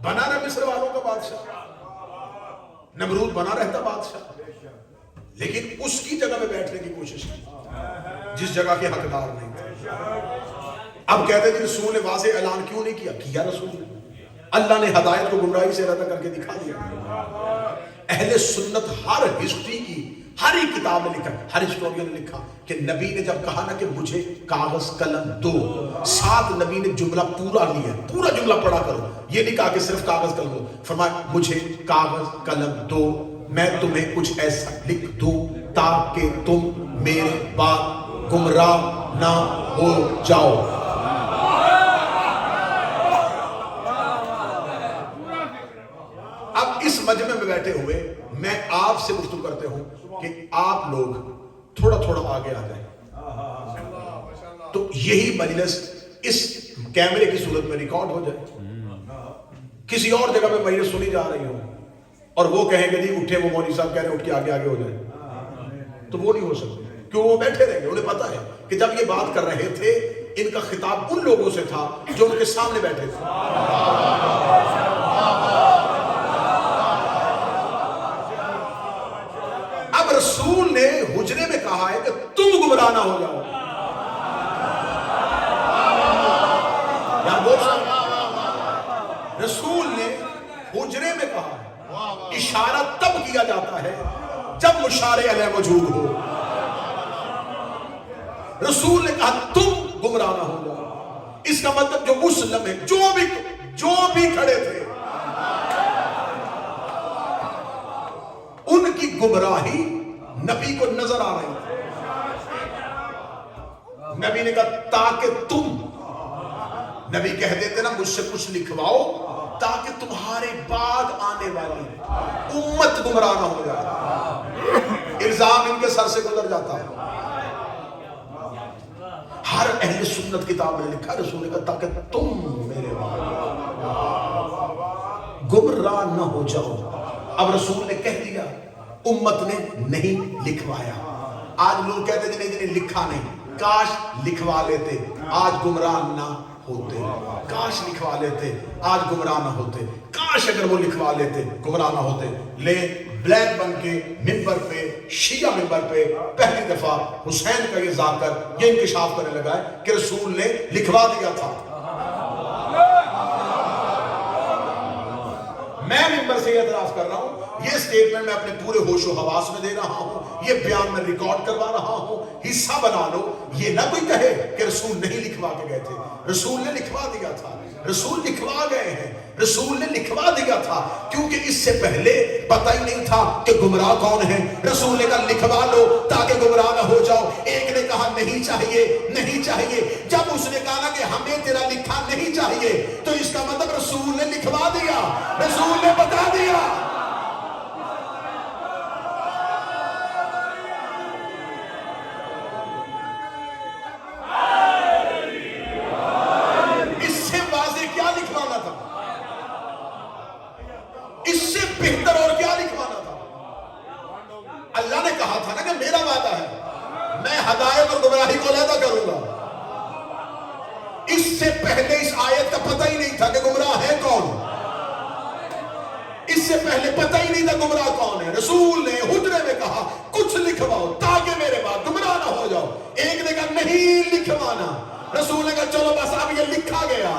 Speaker 1: بنا رہا, مصر والوں کا بادشاہ, نمرود بنا رہتا بادشاہ, لیکن اس کی جگہ میں بیٹھنے کی کوشش کی جس جگہ کے حقدار نہیں تھے. اب کہتے ہیں رسول نے واضح اعلان کیوں نہیں کیا؟ کیا رسول نے. اللہ نے ہدایت کو گمراہی سے رد کر کے دکھا دیا. اہل سنت ہر ہسٹری کی ہر ایک کتاب میں لکھا, ہر ہسٹورین نے لکھا کہ نبی نے جب کہا نا کہ مجھے کاغذ قلم دو, 7 نبی نے جملہ پورا لیا, پورا جملہ پڑھا کرو. یہ نہیں کہا کہ صرف کاغذ قلم دو, فرمایا مجھے کاغذ قلم دو, میں تمہیں کچھ ایسا لکھ دوں تاکہ تم میرے بعد گمراہ نہ ہو جاؤ. اب اس مجمع میں بیٹھے ہوئے میں آپ سے گفتگو کرتے ہوں کہ آپ لوگ تھوڑا تھوڑا آگے آ جائیں, تو یہی مجلس اس کیمرے کی صورت میں ریکارڈ ہو جائے. کسی اور جگہ میں مجلس سنی جا رہی ہو اور وہ کہیں گے جی اٹھے, وہ مولوی صاحب کہہ رہے ہیں اٹھ کے آگے آگے ہو جائے, تو وہ نہیں ہو سکتے. کیوں؟ وہ بیٹھے رہیں گے. انہیں پتا ہے کہ جب یہ بات کر رہے تھے ان کا خطاب ان لوگوں سے تھا جو ان کے سامنے بیٹھے تھے. اب رسول نے حجرے میں کہا ہے کہ تم گمراہ نہ ہو جاؤ. رسول نے حجرے میں کہا ہے, اشارہ تب کیا جاتا ہے جب مشار علیہ موجود ہو. رسول نے کہا تم گمراہ نہ ہو جاؤ, اس کا مطلب جو مسلم ہے, جو بھی کھڑے تھے, ان کی گمراہی نبی کو نظر آ رہی تھی. نبی نے کہا تاکہ تم, نبی کہہ دیتے نا مجھ سے کچھ لکھواؤ تاکہ تمہارے بعد آنے والی امت گمراہ نہ ہو جائے. الزام ان کے سر سے گزر جاتا ہے. ہر اہل سنت کتاب میں لکھا رسول نے کہا تاکہ تم میرے بعد گمراہ نہ ہو جاؤ. اب رسول نے کہہ دیا, امت نے نہیں لکھوایا. آج لوگ کہتے ہیں جنہیں لکھا نہیں, کاش لکھوا لیتے آج گمراہ نہ ہوتے, کاش لکھوا لیتے آج گمراہ نہ ہوتے, کاش اگر وہ لکھوا لیتے گمراہ نہ ہوتے. لے بلیک بن کے ممبر پہ, شیعہ ممبر پہ پہلی دفعہ حسین کا یہ ذاکر یہ انکشاف کرنے لگا ہے کہ رسول نے لکھوا دیا تھا. میں ممبر سے یہ اعتراف کر رہا ہوں, یہ سٹیٹمنٹ میں اپنے پورے ہوش و حواس میں دے رہا ہوں, یہ بیان میں ریکارڈ کروا رہا ہوں, حصہ بنا لو. یہ نہ کوئی کہے کہ رسول نہیں لکھوا کے گئے تھے, رسول نے لکھوا دیا تھا. رسول لکھوا گئے ہیں, رسول نے لکھوا دیا تھا, کیونکہ اس سے پہلے پتہ ہی نہیں تھا کہ گمراہ کون ہے. رسول نے کہا لکھوا لو تاکہ گمراہ نہ ہو جاؤ. ایک نے کہا نہیں چاہیے, نہیں چاہیے. جب اس نے کہا کہ ہمیں تیرا لکھا نہیں چاہیے, تو اس کا مطلب رسول نے لکھوا دیا, رسول نے بتا دیا. اس پہلے اس آیت کا پتہ ہی نہیں تھا کہ گمراہ ہے کون. اس سے پہلے پتہ ہی نہیں تھا گمراہ کون ہے. رسول نے حجرے میں کہا کچھ لکھواؤ تاکہ میرے بعد گمراہ نہ ہو جاؤ. ایک نے کہا نہیں لکھوانا. رسول نے کہا چلو بس اب یہ لکھا گیا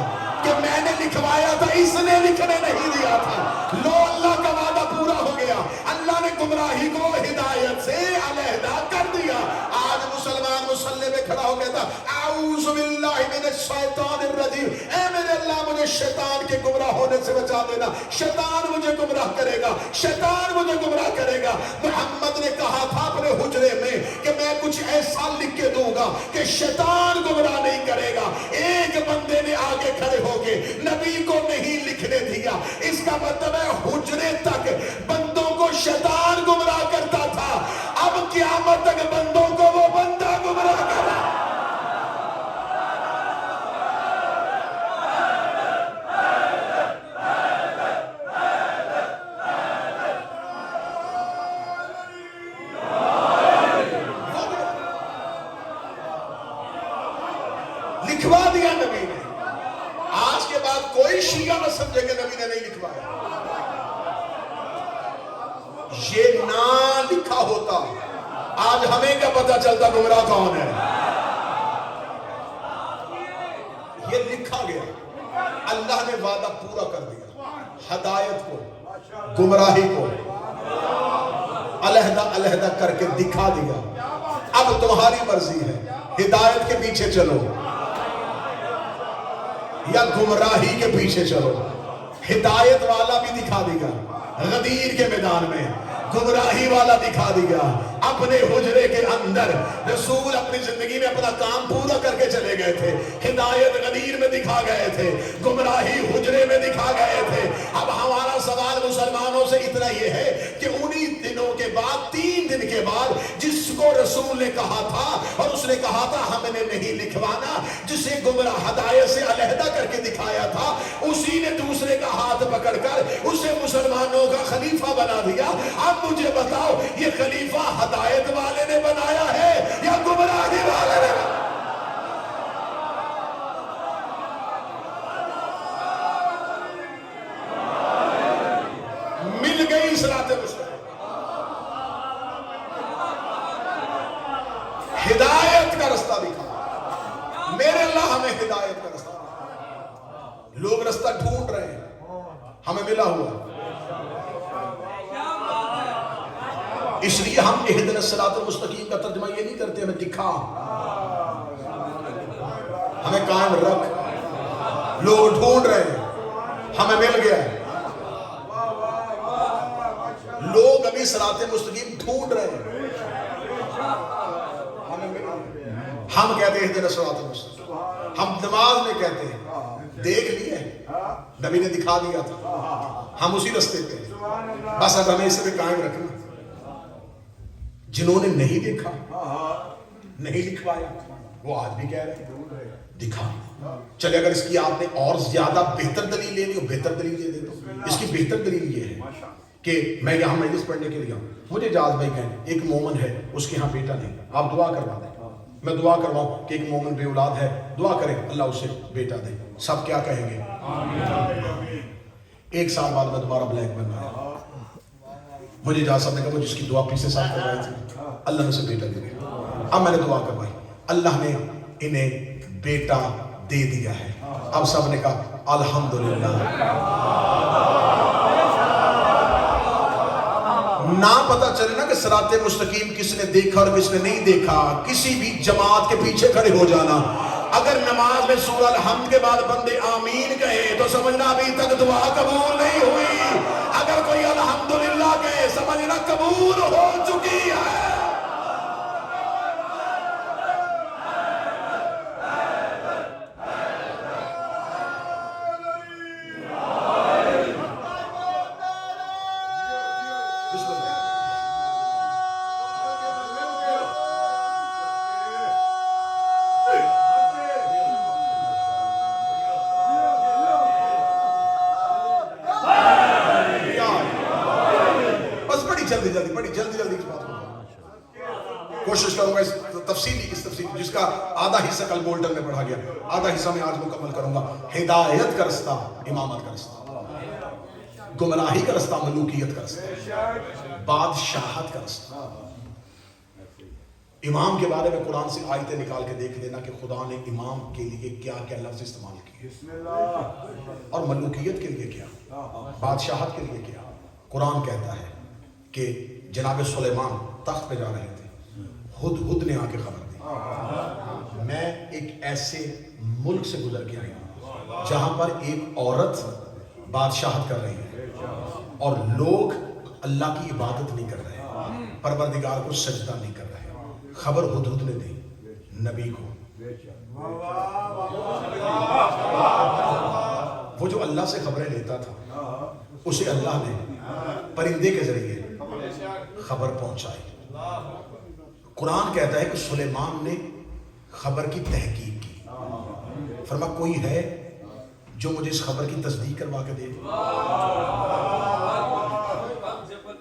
Speaker 1: کہ میں نے لکھوایا تھا, اس نے لکھنے نہیں دیا تھا. لو اللہ کا وعدہ پورا ہو گیا. اللہ نے گمراہی کو ہدایت سے علیحدہ کر دیا. آج مسلمان مصلی میں کھڑا ہو گیا تھا اعوذ باللہ من الشیطان الرجیم, اے میرے اللہ مجھے شیطان کے گمراہ ہونے سے بچا دینا. شیطان مجھے گمراہ کرے گا, شیطان مجھے گمراہ کرے گا. محمد نے کہا تھا اپنے حجرے میں کہ میں کچھ ایسا لکھ کے دوں گا کہ شیطان گمراہ نہیں کرے گا. ایک بندے نے آگے کھڑے ہو کے نبی کو نہیں لکھنے دیا. اس کا مطلب ہے حجرے تک بندوں کو شیطان گمراہ کرتا تھا, اب قیامت تک بندوں کو وہ بندہ گمراہ کرا. لکھوا دیا نبی نے. آج کے بعد کوئی شیعہ نہ سمجھے کہ نبی نے نہیں لکھوایا. یہ نہ لکھا ہوتا آج ہمیں کیا پتا چلتا گمراہ کون ہے. یہ لکھا گیا, اللہ نے وعدہ پورا کر دیا. ہدایت کو گمراہی کو علیحدہ علیحدہ کر کے دکھا دیا. اب تمہاری مرضی ہے, ہدایت کے پیچھے چلو یا گمراہی کے پیچھے چلو. ہدایت والا بھی دکھا دے گا غدیر کے میدان میں, گمراہی والا دکھا دیا. اپنے حجرے کے اندر رسول اپنی زندگی میں اپنا کام پورا کر کے چلے گئے تھے. ہدایت غدیر میں دکھا گئے تھے, گمراہی حجرے میں دکھا گئے تھے. اب ہمارا سوال مسلمانوں سے اتنا یہ ہے کہ انہی دنوں کے بعد 3 دن کے بعد جس کو رسول نے کہا تھا اور اس نے کہا تھا ہم نے نہیں لکھوانا, جسے گمراہ ہدایت سے علیحدہ کر کے دکھایا تھا, اسی نے دوسرے کا ہاتھ پکڑ کر اسے مسلمانوں کا خلیفہ بنا دیا. اب مجھے بتاؤ یہ خلیفہ ہدایت والے نے بنایا ہے یا گمراہی والے نے بنایا؟ مل گئی صراط مستقیم. ہدایت کا رستہ دکھا. میرے اللہ ہمیں ہدایت کا رستہ دکھا. لوگ رستہ ڈھونڈ رہے ہیں, ہمیں ملا ہوا. اس لیے ہم اہدنا الصراط المستقیم کا ترجمہ یہ نہیں کرتے ہمیں دکھا, ہمیں قائم رکھ. لوگ ڈھونڈ رہے ہیں, ہمیں مل گیا. لوگ ابھی صراط مستقیم ڈھونڈ رہے ہیں, ہم کہتے ہیں اہدنا الصراط المستقیم. ہم نماز میں کہتے ہیں دیکھ لیے نبی نے دکھا دیا تھا, ہم اسی رستے پہ ہیں, بس اب ہمیں اس پہ قائم رکھنا. جنہوں نے نہیں دیکھا نہیں لکھوایا وہ آج بھی کہہ رہے ہیں دکھا. چلے اگر اس کی آپ نے اور زیادہ بہتر دلیل لینی ہو بہتر دلیل دے دے دو. اس کی بہتر دلیل یہ ہے کہ میں یہاں مجلس پڑھنے کے لیے ہوں, مجھے اجازت بھائی کہیں ایک مومن ہے اس کے ہاں بیٹا نہیں, آپ دعا کروا دیں. میں دعا کرواؤں کہ ایک مومن بے اولاد ہے, دعا کریں اللہ اسے بیٹا دے. سب کیا کہیں گے؟ 1 سال بعد میں دوبارہ بلیک بن رہا ہے. مجھے اجازت صاحب نے کہا وہ جس کی دعا پیچھے صاحب کر رہے تھے اللہ نے اسے بیٹا دے دیا. اب میں نے دعا کروائی, اللہ نے انہیں بیٹا دے دیا ہے. اب سب نے کہا الحمدللہ. نہ پتا چلے نا کہ صراط مستقیم کس نے دیکھا اور کس نے نہیں دیکھا, کسی بھی جماعت کے پیچھے کھڑے ہو جانا. اگر نماز میں سورہ الحمد کے بعد بندے آمین کہے تو سمجھنا ابھی تک دعا قبول نہیں ہوئی. اگر کوئی الحمدللہ کہے سمجھنا قبول ہو چکی ہے. کوشش کروں گا اس تفصیلی جس کا آدھا حصہ کل گولڈن میں پڑھا گیا، آدھا حصہ میں آج مکمل کروں گا۔ ہدایت کا رستہ امامت کا رستہ، گمراہی کا رستہ ملوکیت کا رستہ، بادشاہت کا رستہ۔ امام کے بارے میں قرآن سے آیتیں نکال کے دیکھ لینا کہ خدا نے امام کے لیے کیا کیا لفظ استعمال کیے، اور ملوکیت کے لیے کیا، بادشاہت کے لیے کیا۔ قرآن کہتا ہے کہ جناب سلیمان تخت پہ جا رہے تھے، ہدہد نے آ کے خبر دی، میں ایک ایسے ملک سے گزر کے آئی ہوں جہاں پر ایک عورت بادشاہت کر رہی ہے اور لوگ اللہ کی عبادت نہیں کر رہے، پروردگار کو سجدہ نہیں کر رہے۔ خبر ہدہد نے دی نبی کو۔ وہ جو اللہ سے خبریں لیتا تھا اسے اللہ نے پرندے کے ذریعے خبر پہنچائی۔ قرآن کہتا ہے کہ سلیمان نے خبر کی تحقیق کی، فرما کوئی ہے جو مجھے اس خبر کی تصدیق کروا کے دے۔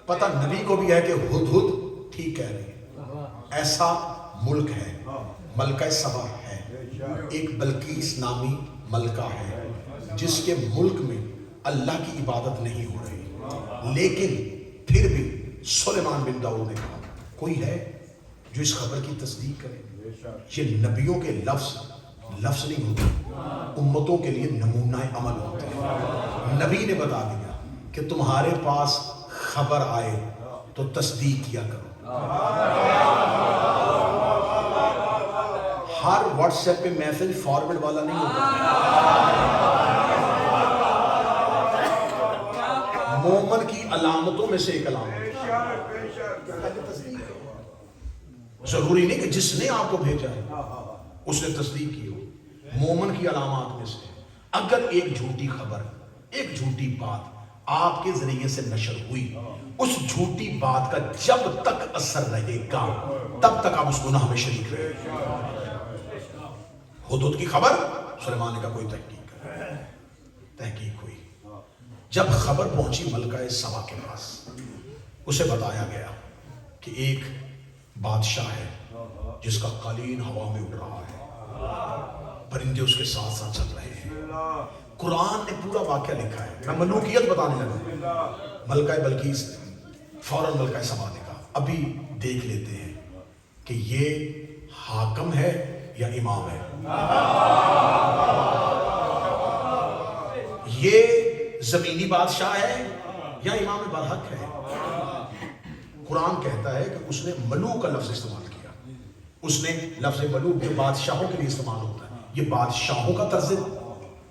Speaker 1: پتہ نبی کو بھی ہے کہ ہدہد ٹھیک کہہ رہی ہے، ایسا ملک ہے، ملکہ سبا ہے، ایک بلقیس نامی ملکہ ہے جس کے ملک میں اللہ کی عبادت نہیں ہو رہی، لیکن پھر بھی سلیمان بن داؤد نے کہا کوئی ہے جو اس خبر کی تصدیق کرے۔ یہ نبیوں کے لفظ نہیں ہوتے، امتوں کے لیے نمونہ عمل ہوتے ہیں۔ نبی نے بتا دیا کہ تمہارے پاس خبر آئے تو تصدیق کیا کرو۔ ہر واٹس ایپ پہ میسج فارورڈ والا نہیں ہوتا، مومن کی علامتوں میں سے ایک علامت ضروری نہیں کہ جس نے آپ کو بھیجا ہے اس نے تصدیق کی ہو۔ مومن کی علامات میں سے اگر ایک جھوٹی خبر، ایک جھوٹی بات آپ کے ذریعے سے نشر ہوئی، اس جھوٹی بات کا جب تک اثر رہے گا تب تک آپ اس گناہ میں شریک رہے۔ ہدہد کی خبر، سلیمان نے کہا کوئی تحقیق ہوئی۔ جب خبر پہنچی ملکہ سبا کے پاس، اسے بتایا گیا کہ ایک بادشاہ ہے جس کا قالین ہوا میں اڑ رہا ہے، پرندے اس کے ساتھ ساتھ چل رہے ہیں۔ قرآن نے پورا واقعہ لکھا ہے، میں ملوکیت بتانے لگا۔ ملکہ بلقیس فوراً ملکہ سبا نے کہا ابھی دیکھ لیتے ہیں کہ یہ حاکم ہے یا امام ہے، یہ زمینی بادشاہ ہے یا امام برحق ہے۔ قرآن کہتا ہے کہ اس نے ملوک کا لفظ استعمال کیا، اس نے لفظ ملوک جو بادشاہوں کے لیے استعمال ہوتا ہے، یہ بادشاہوں کا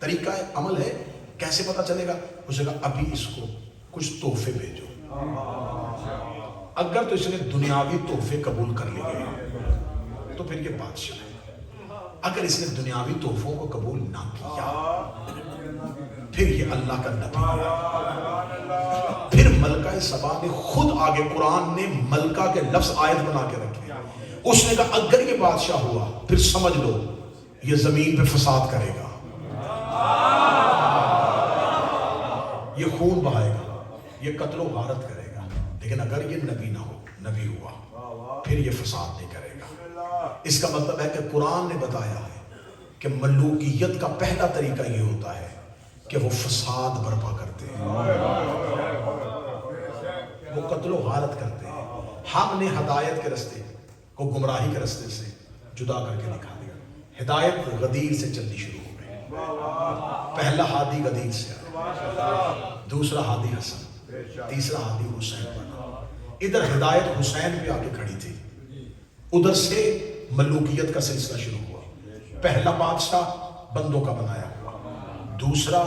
Speaker 1: طریقہ ہے، عمل ہے، کیسے پتا چلے گا؟ اس نے کہا ابھی اس کو کچھ تحفے بھیجو۔ اگر تو اس نے دنیاوی تحفے قبول کر لیے تو پھر یہ بادشاہ ہے، اگر اس نے دنیاوی تحفوں کو قبول نہ کیا پھر یہ اللہ کا نبی ہے۔ پھر ملکہ سبا نے خود آگے، قرآن نے ملکہ کے لفظ آیت بنا کے رکھے، اس نے کہا اگر یہ بادشاہ ہوا پھر سمجھ لو یہ زمین پہ فساد کرے گا، یہ خون بہائے گا، یہ قتل و غارت کرے گا، لیکن اگر یہ نبی نہ ہو، نبی ہوا پھر یہ فساد نہیں کرے گا۔ اس کا مطلب ہے کہ قرآن نے بتایا ہے کہ ملوکیت کا پہلا طریقہ یہ ہوتا ہے کہ وہ فساد برپا کرتے ہیں، وہ قتل و غارت کرتے ہیں۔ ہم نے ہدایت کے رستے کو گمراہی کے رستے سے جدا کر کے دکھا دیا۔ ہدایت غدیر سے چلنی شروع ہو گئی، پہلا ہادی غدیر سے، دوسرا ہادی حسن، تیسرا ہادی حسین بنا۔ ادھر ہدایت حسین پہ آ کے کھڑی تھی، ادھر سے ملوکیت کا سلسلہ شروع ہوا۔ پہلا بادشاہ بندوں کا بنایا ہوا، دوسرا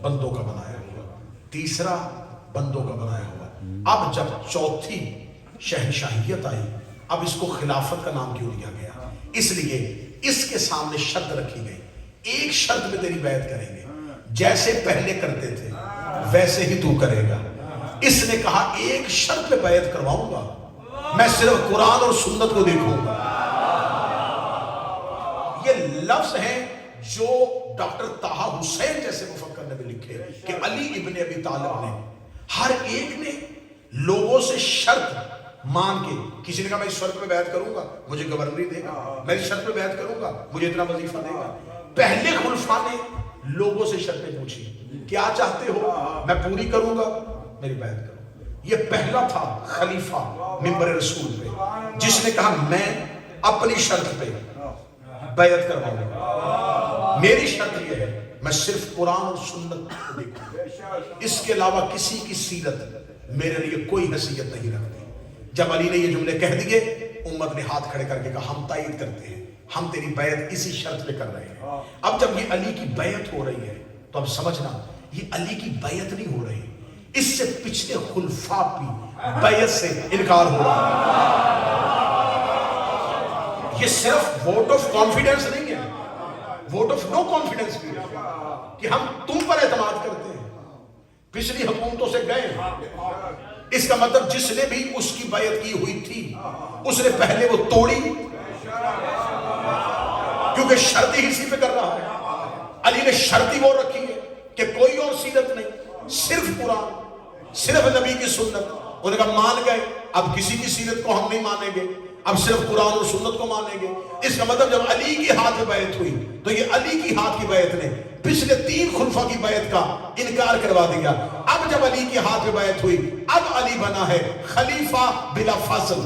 Speaker 1: بندوں کا بنایا ہوا، تیسرا بندوں کا بنایا ہوا۔ اب جب چوتھی شہنشاہیت آئی، اب اس کو خلافت کا نام کیوں دیا گیا؟ اس لیے اس کے سامنے شرط رکھی گئی، ایک شرط پہ تیری بیعت کریں گے، جیسے پہلے کرتے تھے ویسے ہی تو کرے گا۔ اس نے کہا ایک شرط پہ بیعت کرواؤں گا، میں صرف قرآن اور سنت کو دیکھوں گا۔ یہ لفظ ہیں جو ڈاکٹر طہ حسین جیسے مفکر نے بھی لکھے کہ علی ابن ابی طالب نے، ہر ایک نے لوگوں سے شرط مان کے. کسی نے کہا میں اس شرط پہ بیعت کروں گا مجھے گورنری دے گا, میں اس شرط پہ بیعت کروں گا مجھے اتنا وظیفہ دے گا. پہلے خلفاء نے لوگوں سے شرطیں پوچھی, کیا چاہتے ہو, میں پوری کروں گا میری بیعت کرو. یہ پہلا تھا خلیفہ منبر رسول پہ جس نے کہا میں اپنی شرط پہ بیعت کرواؤں گا, میری شرط یہ ہے میں صرف قرآن اور سنت کو دیکھوں, اس کے علاوہ کسی کی سیرت میرے لیے کوئی حیثیت نہیں رکھتی. جب علی نے یہ جملے کہہ دیے امت نے ہاتھ کھڑے کر کے کہا ہم تائید کرتے ہیں, ہم تیری بیعت اسی شرط پہ کر رہے ہیں. اب جب یہ علی کی بیعت ہو رہی ہے تو اب سمجھنا یہ علی کی بیعت نہیں ہو رہی, اس سے پچھلے خلفاء کی بیعت سے انکار ہو رہا ہے. یہ صرف ووٹ آف کانفیڈنس نہیں ہے, ووٹ آف نو کانفیڈنس بھی ہے کہ ہم تم پر اعتماد کرتے ہیں, پچھلی حکومتوں سے گئے. اس کا مطلب جس نے بھی اس کی بیعت کی ہوئی تھی اس نے پہلے وہ توڑی, کیونکہ شرط ہی اسی پہ کر رہا ہے. علی نے شرط ہی وہ رکھی ہے کہ کوئی اور سیرت نہیں, صرف قرآن, صرف نبی کی سنت. انہوں نے کہا مان گئے, اب کسی کی سیرت کو ہم نہیں مانیں گے, اب صرف قرآن اور سنت کو مانیں گے. اس کا مطلب جب علی کی ہاتھ میں بیعت ہوئی تو یہ علی کی ہاتھ کی بیعت نے پچھلے 3 خلفاء کی بیعت کا انکار کروا دیا. اب جب علی کی ہاتھ میں بیعت ہوئی اب علی بنا ہے خلیفہ بلا فاصل.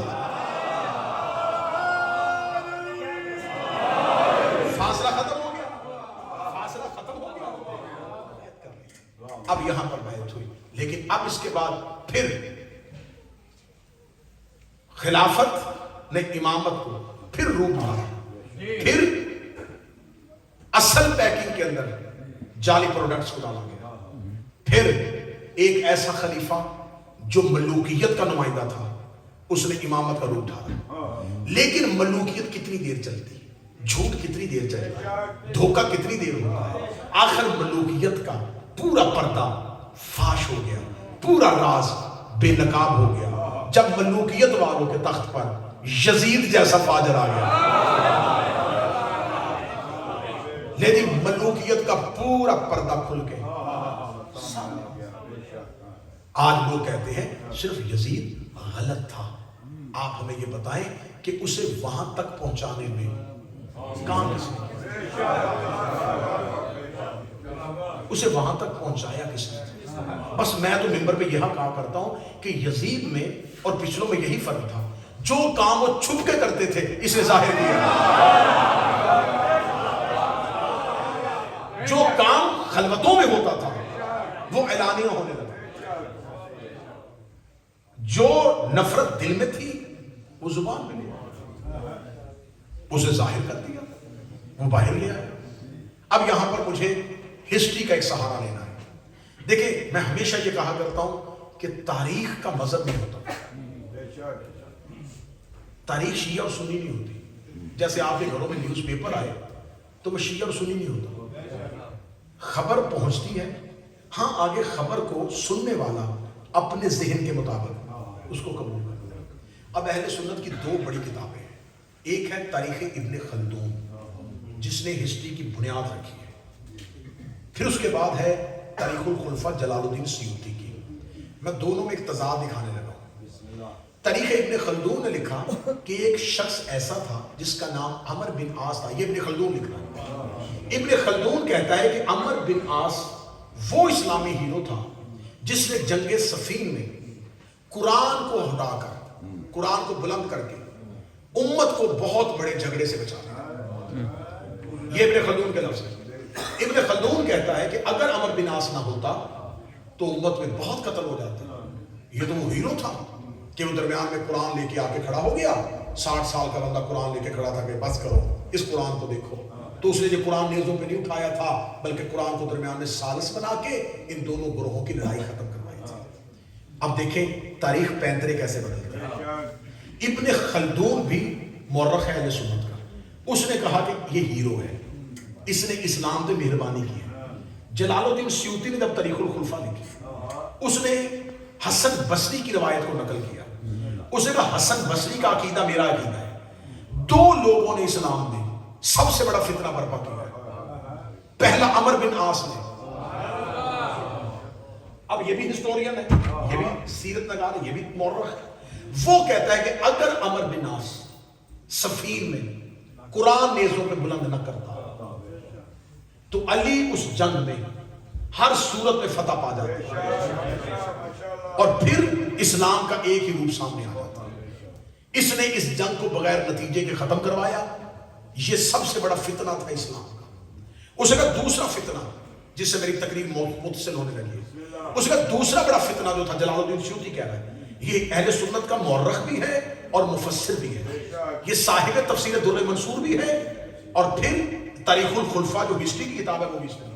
Speaker 1: فاصلہ ختم ہو گیا, فاصلہ ختم ہو گیا. اب یہاں پر بیعت ہوئی, لیکن اب اس کے بعد پھر خلافت نے امامت کو پھر روپ دیا, پھر اصل پیکنگ کے اندر جعلی پروڈکٹس کو ڈالا گیا. پھر ایک ایسا خلیفہ جو ملوکیت کا نمائندہ تھا اس نے امامت کا روپ ڈالا. لیکن ملوکیت کتنی دیر چلتی, جھوٹ کتنی دیر چلتا ہے, دھوکہ کتنی دیر ہوتا ہے. آخر ملوکیت کا پورا پردہ فاش ہو گیا, پورا راز بے نقاب ہو گیا جب ملوکیت والوں کے تخت پر یزید جیسا فاجر آ گیا. لیکن ملوکیت کا پورا پردہ کھل کے آج لوگ کہتے ہیں صرف یزید غلط تھا. آپ ہمیں یہ بتائیں کہ اسے وہاں تک پہنچانے میں کام کس نے, اسے وہاں تک پہنچایا کس نے؟ بس میں تو منبر پہ یہاں کہا کرتا ہوں کہ یزید میں اور پچھلوں میں یہی فرق تھا, جو کام وہ چھپ کے کرتے تھے اسے ظاہر کیا, جو کام خلوتوں میں ہوتا تھا وہ اعلانیہ ہونے لگا, جو نفرت دل میں تھی وہ زبان میں نہیں, اسے ظاہر کر دیا, وہ باہر لے آیا. اب یہاں پر مجھے ہسٹری کا ایک سہارا لینا ہے. دیکھیں میں ہمیشہ یہ کہا کرتا ہوں کہ تاریخ کا مذہب نہیں ہوتا, تاریخ شیعہ اور سنی نہیں ہوتی. جیسے آپ کے گھروں میں نیوز پیپر آئے تو وہ شیعہ اور سنی نہیں ہوتا, خبر پہنچتی ہے, ہاں آگے خبر کو سننے والا اپنے ذہن کے مطابق اس کو قبول کرتا ہے. اب اہل سنت کی 2 بڑی کتابیں ہیں, ایک ہے تاریخ ابن خلدون جس نے ہسٹری کی بنیاد رکھی ہے, پھر اس کے بعد ہے تاریخ الخلفاء جلال الدین سیوطی کی. میں دونوں میں ایک تضاد دکھانے لگا ہوں. تاریخ ابن خلدون نے لکھا کہ ایک شخص ایسا تھا جس کا نام عمر بن عاص تھا. یہ ابن خلدون لکھ رہا ہے. ابن خلدون کہتا ہے کہ عمر بن عاص وہ اسلامی ہیرو تھا جس نے جنگ صفین میں قرآن کو ہٹا کر, قرآن کو بلند کر کے امت کو بہت بڑے جھگڑے سے بچا دیا. یہ ابن خلدون کے لفظ ہے. ابن خلدون کہتا ہے کہ اگر عمر بن عاص نہ ہوتا تو امت میں بہت قتل ہو جاتا. یہ تو وہ ہیرو تھا کہ وہ درمیان میں قرآن لے کے آ کے کھڑا ہو گیا. 60 سال کا بندہ قرآن لے کے کھڑا تھا کہ بس کرو اس قرآن کو دیکھو. تو اس نے جو قرآن نیزوں پہ نہیں اٹھایا تھا بلکہ قرآن کو درمیان میں ثالث بنا کے ان دونوں گروہوں کی لڑائی ختم کروائی تھی. اب دیکھیں تاریخ پینترے کیسے بدلتے ہیں. ابن خلدون بھی مورخ ہے اہل سنت کا. اس نے کہا کہ یہ ہیرو ہے, اس نے اسلام پہ مہربانی کی ہے. جلال الدین سیوطی نے جب تاریخ الخلفاء لکھی اس نے حسن بصری کی روایت کو نقل کیا. اس نے کہا حسن بصری کا عقیدہ میرا عقیدہ ہے. 2 لوگوں نے اسلام میں سب سے بڑا فتنہ برپا کیا ہے. پہلا عمر بن عاص نے. اب یہ بھی ہسٹورین ہے, یہ بھی سیرت نگار ہے, یہ بھی مورخ ہے. وہ کہتا ہے کہ اگر عمر بن عاص صفین میں قرآن نیزوں پہ بلند نہ کرتا تو علی اس جنگ میں ہر صورت میں فتح پا جاتے اور پھر اسلام کا ایک ہی روپ سامنے آ جاتا. اس نے اس جنگ کو بغیر نتیجے کے ختم کروایا. یہ سب سے بڑا فتنہ تھا اسلام کا. اس کا دوسرا فتنہ جس سے میری تقریر متصل ہونے لگی, اس کا دوسرا بڑا فتنہ جو تھا, جلال الدین سیوطی کہہ رہا ہے یہ اہل سنت کا مورخ بھی ہے اور مفسر بھی ہے, یہ صاحب تفسیر در منصور بھی ہے, اور پھر تاریخ الخلفاء جو ہسٹری کی کتاب ہے وہ بھی اس نے.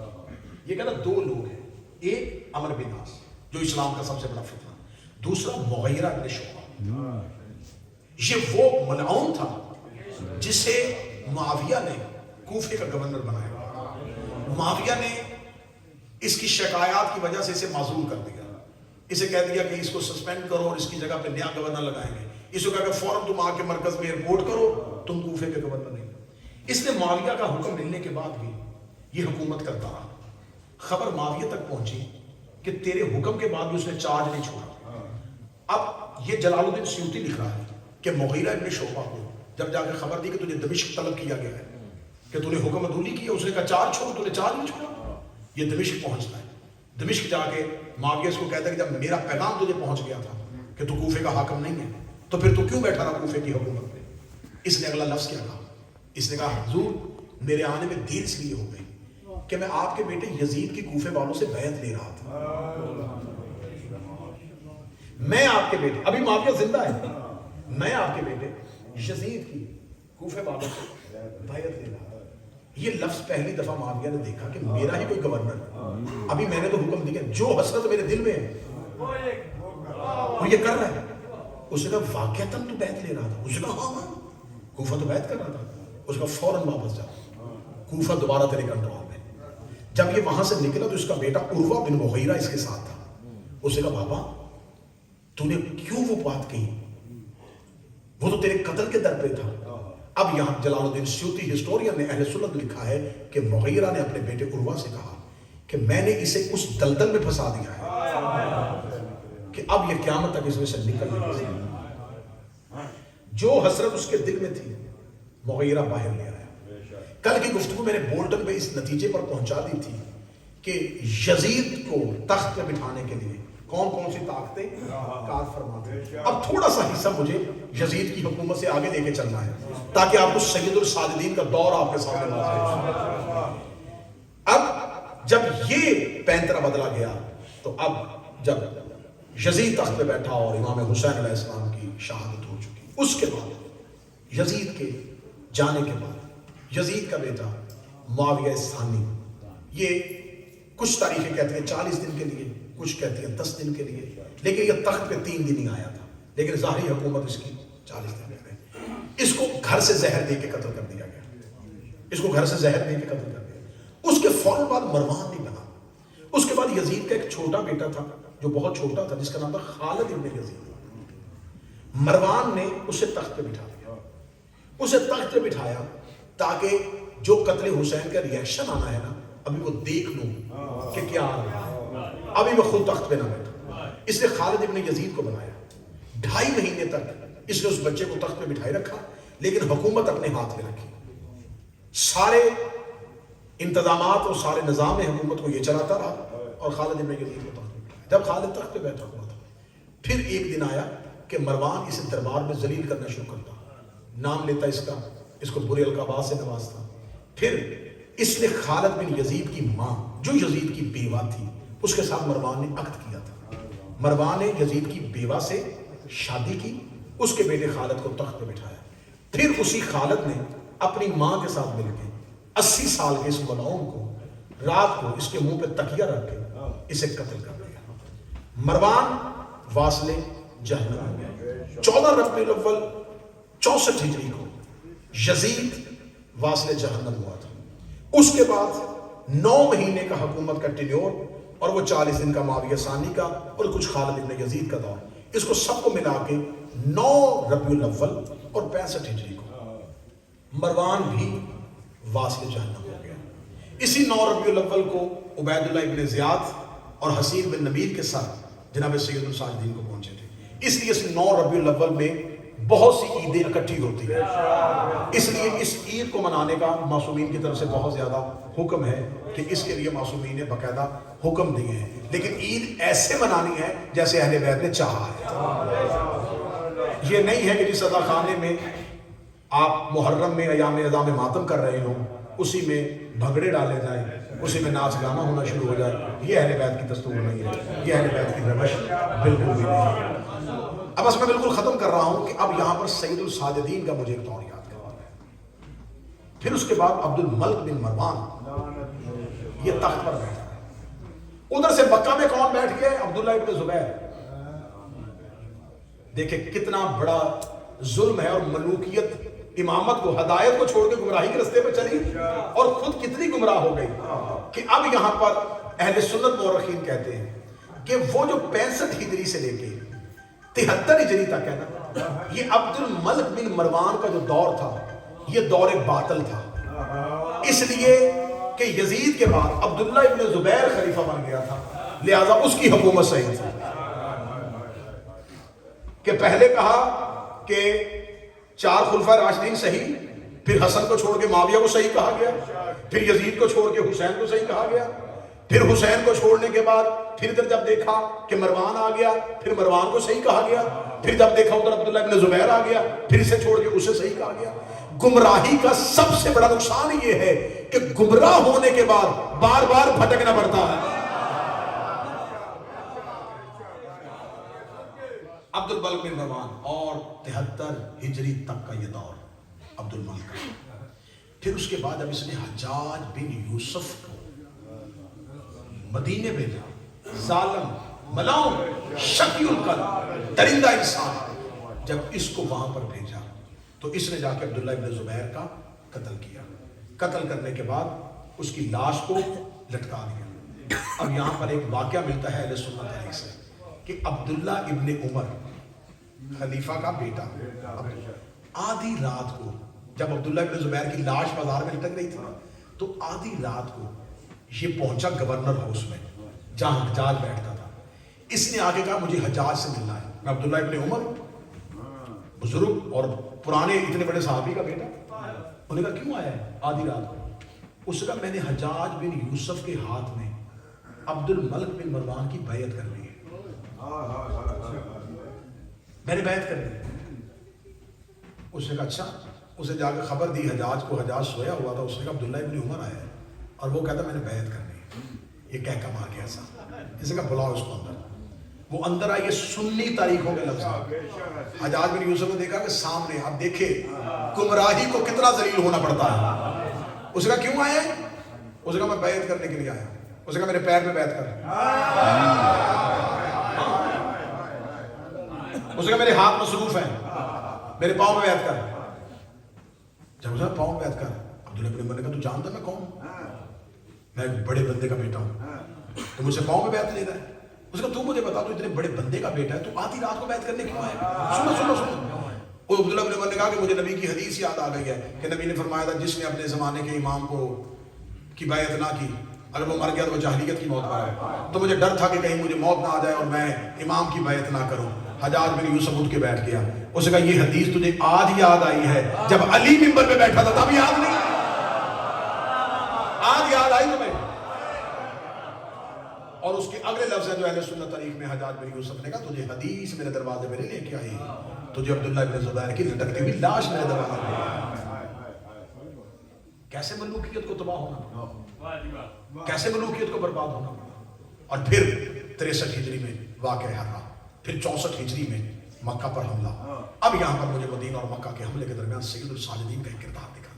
Speaker 1: یہ کہنا دو لوگ ہیں, ایک عمر بن عاص جو اسلام کا سب سے بڑا فتنہ, دوسرا مغیرہ بن شعبہ. یہ وہ ملعون تھا جسے معاویہ نے کوفے کا گورنر بنایا. معاویہ نے اس کی شکایات کی وجہ سے اسے معزول کر دیا, اسے کہہ دیا کہ اس کو سسپینڈ کرو اور اس کی جگہ پہ نیا گورنر لگائیں گے. اس کو کہا کہ فوراً تم آ کے مرکز میں رپورٹ کرو, تم کوفے کے گورنر نہیں. اس نے معاویہ کا حکم ملنے کے بعد بھی یہ حکومت کرتا رہا. خبر معاویہ تک پہنچی کہ تیرے حکم کے بعد بھی اس نے چارج نہیں چھوڑا. اب یہ جلال الدین سیوطی لکھ رہا ہے کہ مغیرہ ابن شعبہ کو جب جا کے خبر دی کہ تجھے دمشق طلب کیا گیا ہے کہ تو نے حکم عدولی کیا, اس نے کہا چارج چھوڑ, تو نے چارج نہیں چھوڑا. یہ دمشق پہنچتا ہے. دمشق جا کے معاویہ اس کو کہتا ہے کہ جب میرا پیغام تجھے پہنچ گیا تھا کہ تو کوفے کا حاکم نہیں ہے تو پھر تو کیوں بیٹھا رہا کوفے کی حکومت پہ. اس نے اگلا لفظ کیا کہا, اس نے کہا حضور میرے آنے میں دیر اس لیے ہو گئی کہ میں آپ کے بیٹے یزید کی کوفے والوں سے بیعت لے رہا تھا. میں آپ کے بیٹے, ابھی معاویہ زندہ ہے, میں آپ کے بیٹے یزید کی کوفے والوں سے بیعت لے رہا تھا. یہ لفظ پہلی دفعہ معاویہ نے دیکھا کہ میرا ہی کوئی گورنر ہے, ابھی میں نے تو حکم دیا جو حسرت میرے دل میں ہے وہ یہ کر رہا ہے. اس نے کہا واقعتاً تو بیعت لے رہا تھا؟ اس نے کہا ہاں کوفہ تو بیعت کر رہا تھا. اس کا فوراً واپس جا, کوفہ دوبارہ تیرے کنٹرول میں. جب یہ وہاں سے نکلا تو اس کا بیٹا عروہ بن مغیرہ اس کے ساتھ تھا. اس نے کہا بابا تو نے کیوں وہ بات کہی, وہ تو تیرے قتل کے در پہ تھا. اب یہاں جلال الدین سیوطی ہسٹورین نے اہل سنت لکھا ہے کہ مغیرہ نے اپنے بیٹے عروہ سے کہا کہ میں نے اسے اس دلدل میں پھنسا دیا ہے کہ اب یہ قیامت تک اس میں سے نکل نہیں سکتا. جو حسرت اس کے دل میں تھی مغیرہ باہر لے آیا. کل کی گفتگو میں نے بولٹن پہ اس نتیجے پر پہنچا دی تھی کہ یزید کو تخت پہ بٹھانے کے لیے کون کون سی طاقتیں کار فرماتے. اب تھوڑا سا حصہ مجھے یزید کی حکومت سے آگے لے کے چلنا ہے تاکہ آپ کو سید الساجدین کا دور آپ کے سامنے واضح ہو. اب جب یہ پینترا بدلا گیا تو اب جب یزید تخت پہ بیٹھا اور امام حسین علیہ السلام کی شہادت ہو چکی, اس کے بعد یزید کے جانے کے بعد یزید کا بیٹا معاویہ ثانی, یہ کچھ تاریخیں کہتی ہیں 40 دن کے لیے, کچھ کہتی ہیں 10 دن کے لیے, لیکن یہ تخت پہ 3 دن ہی آیا تھا. لیکن ظاہری حکومت اس کی 40 دن میں. اس کو گھر سے زہر دے کے قتل کر دیا گیا, اس کو گھر سے زہر دے کے قتل کر دیا. اس کے فوراً بعد مروان نہیں بنا. اس کے بعد یزید کا ایک چھوٹا بیٹا تھا جو بہت چھوٹا تھا جس کا نام تھا خالد ابن یزید. مروان نے اسے تخت پہ بٹھا دیا. اسے تخت پہ بٹھایا تاکہ جو قتل حسین کا ریئیکشن آنا ہے نا ابھی وہ دیکھ لوں کہ کیا آ رہا ہے, ابھی وہ خود تخت پہ نہ بیٹھا. اس نے خالد ابن یزید کو بنایا. 2.5 مہینے تک اس نے اس بچے کو تخت پہ بٹھائے رکھا, لیکن حکومت اپنے ہاتھ میں رکھی. سارے انتظامات اور سارے نظام حکومت کو یہ چلاتا رہا اور خالد ابن یزید کو تخت پہ بٹھایا. جب خالد تخت پہ بیٹھا ہوا تھا پھر ایک دن آیا کہ مروان اسے دربار میں ذلیل کرنا شروع کرتا, نام لیتا اس کا, اس کو برے القابات سے نوازتا. پھر اس نے خالد بن یزید کی ماں جو یزید کی بیوہ تھی اس کے ساتھ مروان نے عقد کیا تھا. مروان نے یزید کی بیوہ سے شادی کی, اس کے بیٹے خالد کو تخت پہ بٹھایا. پھر اسی خالد نے اپنی ماں کے ساتھ مل کے 80 سال کے اس ملعون کو رات کو اس کے منہ پہ تکیہ رکھ کے اسے قتل کر دیا. مروان واصل جہنم ہو گیا. 14 ربیع الاول 64 ہجری کو یزید واصل جہنم ہوا تھا. اس کے بعد 9 مہینے کا حکومت کا ٹینیور اور وہ 40 دن کا معاویہ ثانی کا اور کچھ خالد ابن یزید کا دور, اس کو سب کو ملا کے 9 ربیع الاول اور 65 ہجری کو مروان بھی واصل جہنم ہو گیا. اسی 9 ربیع الاول کو عبید اللہ ابن زیاد اور حسین بن نبیل کے ساتھ جناب سید الساجدین کو پہنچے تھے. اس لیے 9 ربیع الاول میں بہت سی عیدیں اکٹھی ہوتی ہیں، اس لیے اس عید کو منانے کا معصومین کی طرف سے بہت زیادہ حکم ہے کہ اس کے لیے معصومین نے باقاعدہ حکم دیے ہیں، لیکن عید ایسے منانی ہے جیسے اہل بیت نے چاہا ہے۔ یہ نہیں ہے کہ جس ادا خانے میں آپ محرم میں ایام اعظام ماتم کر رہے ہوں اسی میں بھنگڑے ڈالے جائیں، اسی میں ناچ گانا ہونا شروع ہو جائے، یہ اہل بیت کی دستور نہیں ہے، یہ اہل بیت کی روش بالکل بھی نہیں ہے۔ اب بس میں بالکل ختم کر رہا ہوں کہ اب یہاں پر سید الساجدین کا مجھے ایک دور یاد کرنا ہے۔ پھر اس کے بعد عبد الملک بن مروان یہ تخت پر بیٹھا ہے، ادھر سے مکہ میں کون بیٹھ گیا ہے؟ عبداللہ ابن زبیر۔ دیکھیں کتنا بڑا ظلم ہے اور ملوکیت امامت کو، ہدایت کو چھوڑ کے گمراہی کے رستے پہ چلی اور خود کتنی گمراہ ہو گئی کہ اب یہاں پر اہل سنت مورخین کہتے ہیں کہ وہ جو 65 ہجری سے لے کے 73 ہجری تک ہے نا، یہ عبد الملک بن مروان کا جو دور تھا یہ دور باطل تھا، اس لیے کہ یزید کے بعد عبداللہ ابن زبیر خلیفہ بن گیا تھا، لہذا اس کی حکومت صحیح تھی۔ کہ پہلے کہا کہ 4 خلفائے راشدین صحیح، پھر حسن کو چھوڑ کے معاویہ کو صحیح کہا گیا، پھر یزید کو چھوڑ کے حسین کو صحیح کہا گیا، پھر حسین کو چھوڑنے کے بعد پھر ادھر جب دیکھا کہ مروان آ گیا پھر مروان کو صحیح کہا گیا، پھر جب دیکھا ادھر عبداللہ ابن زبیر آ گیا پھر اسے چھوڑ کے اسے صحیح کہا گیا۔ گمراہی کا سب سے بڑا نقصان یہ ہے کہ گمراہ ہونے کے بعد بار بار بھٹکنا پڑتا ہے۔ عبد الملک بن مروان اور 73 ہجری تک کا یہ دور عبد الملک کا۔ پھر اس کے بعد اب اس نے حجاج بن یوسف کو مدینے بھیجا، ظالم، ملاؤں، شقی القلب، درندہ انسان، جب اس کو وہاں پر بھیجا تو اس نے جا کے عبداللہ ابن زبیر کا قتل کیا، قتل کرنے کے بعد اس کی لاش کو لٹکا دیا۔ اب یہاں پر ایک واقعہ ملتا ہے اہل سنت علیہ سے کہ عبداللہ ابن عمر خلیفہ کا بیٹا آدھی رات کو جب عبداللہ ابن زبیر کی لاش بازار میں لٹک رہی تھی تو آدھی رات کو یہ پہنچا گورنر ہاؤس میں جہاں حجاج بیٹھتا تھا۔ اس نے آگے کہا مجھے حجاج سے ملنا ہے۔ میں عبداللہ ابن عمر بزرگ اور پرانے اتنے بڑے صحابی کا بیٹا، انہوں نے کہا کیوں آیا ہے آدھی رات کو؟ اس نے کہا میں نے حجاج بن یوسف کے ہاتھ میں عبد الملک بن مروان کی بیعت کر لی ہے، میں نے بیعت کر لی۔ اس نے کہا اچھا، اسے جا کے خبر دی حجاج کو، حجاج سویا ہوا تھا، اس نے کہا عبداللہ ابن عمر آیا ہے اور وہ کہتا میں نے بیعت کر لی۔ یہ کہہ کما گیا ایسا، اس نے کہا بلاؤ اس کو اندر۔ وہ اندر آئیے، سنی تاریخوں کے لفظ حجاج بن یوسف نے دیکھا کہ سامنے، اب دیکھے گمراہی کو کتنا ذلیل ہونا پڑتا ہے۔ اس نے کہا کیوں آئے؟ اس نے کہا میں بیعت کرنے کے لیے آیا۔ اس نے کہا میرے پیر پہ بیعت کر۔ اس نے کہا میرے ہاتھ مصروف ہیں، میرے پاؤں پہ بیعت کر۔ جب اس نے پاؤں پہ بیعت کر، عبداللہ بن عمر نے کہا تو جانتا میں کون ہوں؟ میں ایک بڑے بندے کا بیٹا ہوں، تو مجھ سے پاؤں پہ بیعت لے رہا ہے۔ اس نے کہا تو مجھے بتا تو اتنے بڑے بندے کا بیٹا ہے تو آدھی رات کو بیعت کرنے کیوں آیا؟ سنو سنو سنو۔ وہ عبداللہ بن عمر نے کہا کہ مجھے نبی کی حدیث یاد آ گئی ہے کہ نبی نے فرمایا تھا جس نے اپنے زمانے کے امام کو کی بیعت نہ کی اگر وہ مر گیا تو وہ جاہلیت کی موت پر ہے، تو مجھے ڈر تھا کہ کہیں مجھے موت نہ آ جائے اور میں امام کی بیعت نہ کروں۔ حجاج بن یوسف اٹھ کے بیٹھ گیا۔ اس نے کہا یہ حدیث تجھے آج یاد آئی ہے، جب علی منبر پہ بیٹھا تھا تب یاد نہیں؟ آج یاد آئی تمہیں؟ اور اس کے اگلے لفظ ہے جو اہل سنت تاریخ میں حجاج بن یوسف نے کہا تجھے حدیث میرے دروازے پہ لے کے آئی، تجھے عبداللہ بن زبیر کی لٹکتی ہوئی لاش میرے دروازے پہ۔ کیسے ملوکیت کو تباہ ہونا، کیسے ملوکیت کو برباد ہونا۔ اور پھر 63 ہجری میں واقعہ ہرا، پھر 64 ہجری میں مکہ پر حملہ۔ اب یہاں پر مجھے مدینہ اور مکہ کے حملے کے درمیان سید الساجدین کا ایک کردار دکھا۔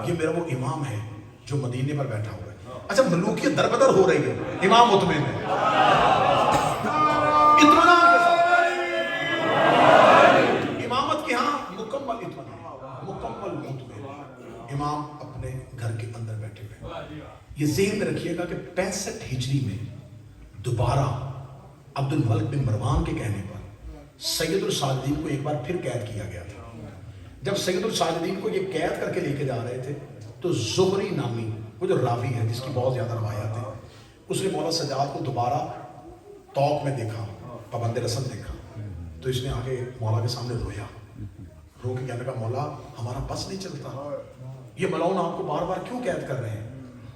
Speaker 1: یہ میرا وہ امام ہے جو مدینے پر بیٹھا ہوا ہے۔ اچھا ملوکیت در بدر ہو رہی ہے، امام مطمئن ہے، اطمینان کے ساتھ امامت کے ہاں مکمل اطمینان، مکمل مطمئن، امام اپنے گھر کے اندر بیٹھے ہوئے۔ یہ ذہن میں رکھیے گا کہ 65 ہجری میں دوبارہ عبد الملک بن مروان کے کہنے پر سید الساجدین کو ایک بار پھر قید کیا گیا تھا۔ جب سید الساجدین کو یہ قید کر کے لے کے جا رہے تھے تو زہری نامی وہ جو راوی ہے جس کی بہت زیادہ روایات ہیں، اس نے مولا سجاد کو دوبارہ طوق میں دیکھا، پابند رسم دیکھا، تو اس نے آگے مولا کے سامنے رویا، رو کے کہنے کا مولا ہمارا بس نہیں چلتا، یہ ملعون آپ کو بار بار کیوں قید کر رہے ہیں؟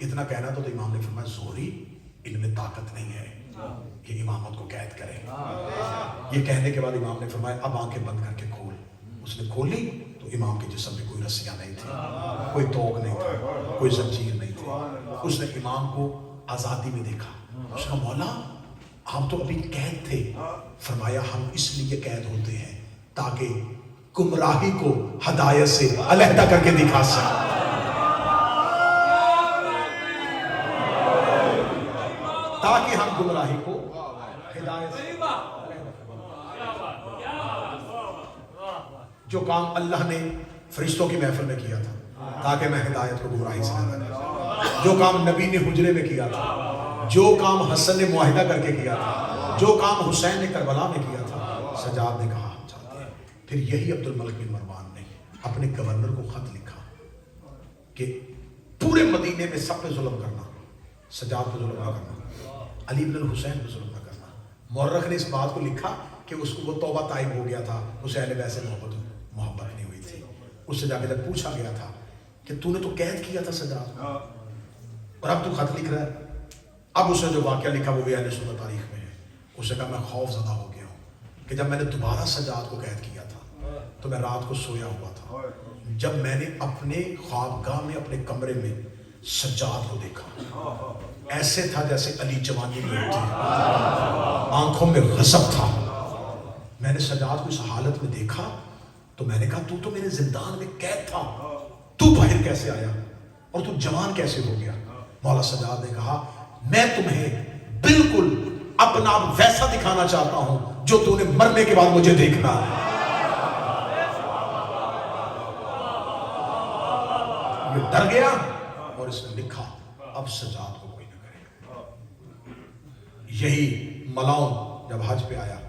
Speaker 1: اتنا کہنا تو امام نے فرمایا زوری ان میں طاقت نہیں ہے کہ امامت کو قید کرے۔ یہ کہنے کے بعد امام نے فرمایا اب آنکھیں بند کر کے کھول۔ اس نے کھولی تو امام کے جسم میں کوئی رسیاں نہیں تھی، کوئی توق نہیں تھا، کوئی زنجیر نہیں تھی۔ اس نے امام کو آزادی میں دیکھا، اس کا مولا آپ تو ابھی قید تھے۔ فرمایا ہم اس لیے قید ہوتے ہیں تاکہ گمراہی کو ہدایت سے علیحدہ کر کے دکھا سکیں۔ تاکہ ہم گمراہی کو ہدایت سے، جو کام اللہ نے فرشتوں کی محفل میں کیا تھا تاکہ میں ہدایت کو گمراہی سے نہ، جو کام نبی نے حجرے میں کیا تھا، جو کام حسن نے معاہدہ کر کے کیا تھا، جو کام حسین نے کربلا میں کیا تھا، سجاد نے کہا ہم چاہتے ہیں۔ پھر یہی عبد الملک بن مروان نے اپنے گورنر کو خط لکھا کہ پورے مدینے میں سب پہ ظلم کرنا، سجاد پہ ظلم نہ کرنا، علی بن الحسین پہ ظلم نہ کرنا۔ مورخ نے اس بات کو لکھا کہ اس کو وہ توبہ طائب ہو گیا تھا، اسے اہل بیت سے محبت نہیں ہوئی تھی۔ اس سے جا کے جب پوچھا گیا تھا کہ تو نے تو قید کیا تھا سجاد اور اب تو خط لکھ رہا ہے، اب اس نے جو واقعہ لکھا وہ بھی اہل سنت تاریخ میں ہے۔ اس نے کہا میں خوف زدہ ہو گیا ہوں کہ جب میں نے دوبارہ سجاد کو قید کیا تھا تو میں رات کو سویا ہوا تھا، جب میں نے اپنے خوابگاہ میں اپنے کمرے میں سجاد کو دیکھا، ایسے تھا جیسے علی جوانی میں ہوتی ہے، آنکھوں میں غضب تھا۔ میں نے سجاد کو اس حالت میں دیکھا تو میں نے کہا تو میرے زندان میں قید تھا، تو باہر کیسے آیا اور تو جوان کیسے ہو گیا؟ مولا سجاد نے کہا میں تمہیں بالکل اپنا ویسا دکھانا چاہتا ہوں جو تو نے مرنے کے بعد مجھے دیکھنا ہے۔ یہ ڈر گیا اور اس نے لکھا اب سجاد کو کوئی نہ کرے۔ یہی ملعون جب حج پہ آیا،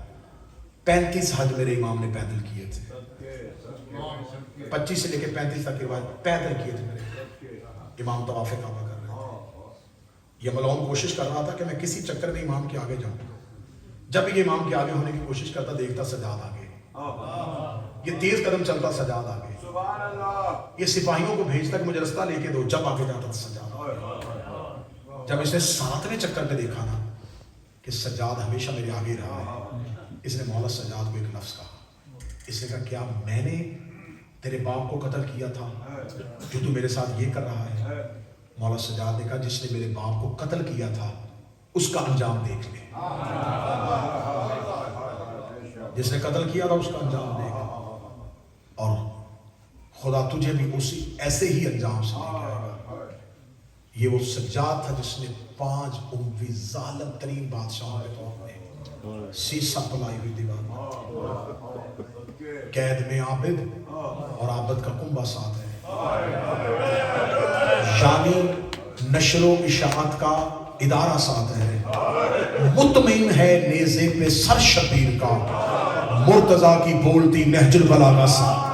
Speaker 1: 35 حج میرے امام نے پیدل کیے تھے، 25 سے لے کے 35 تک کے بعد پیدل کیے تھے میرے امام، طواف کعبہ کر رہے تھے۔ یہ ملعون کوشش کر رہا تھا کہ میں کسی چکر میں امام کے آگے جاؤں، جب یہ امام کے آگے ہونے کی کوشش کرتا دیکھتا سجاد آگے، یہ تیز قدم چلتا سجاد آگے، یہ سپاہیوں کو بھیجتا کہ مجھے رستہ لے کے دو، جب آگے جاتا سجاد آگے۔ جب اس نے 7ویں چکر پہ دیکھا نا کہ سجاد ہمیشہ میرے آگے رہا ہے، اس نے مولا سجاد کو ایک لفظ کہا، اس نے کہا کیا میں نے تیرے باپ کو قتل کیا تھا جو تو میرے ساتھ یہ کر رہا ہے؟ مولا سجاد نے کہا جس نے میرے باپ کو قتل کیا تھا اس کا انجام دیکھ لے، جس نے قتل کیا تھا اس کا انجام دیکھ، اور خدا تجھے بھی اسی ایسے ہی انجام سے لے کے آئے گا۔ یہ وہ سجاد تھا جس نے 5 اموی ظالم ترین بادشاہوں کے طور میں سیسا پلائی ہوئی دیوار، قید میں عابد اور عابد کا کنبہ ساتھ ہے، یعنی نشر و اشاعت کا ادارہ ساتھ ہے، مطمئن ہے نیزے پہ سر شبیر کا، مرتضیٰ کی بولتی نہج البلاغہ ساتھ۔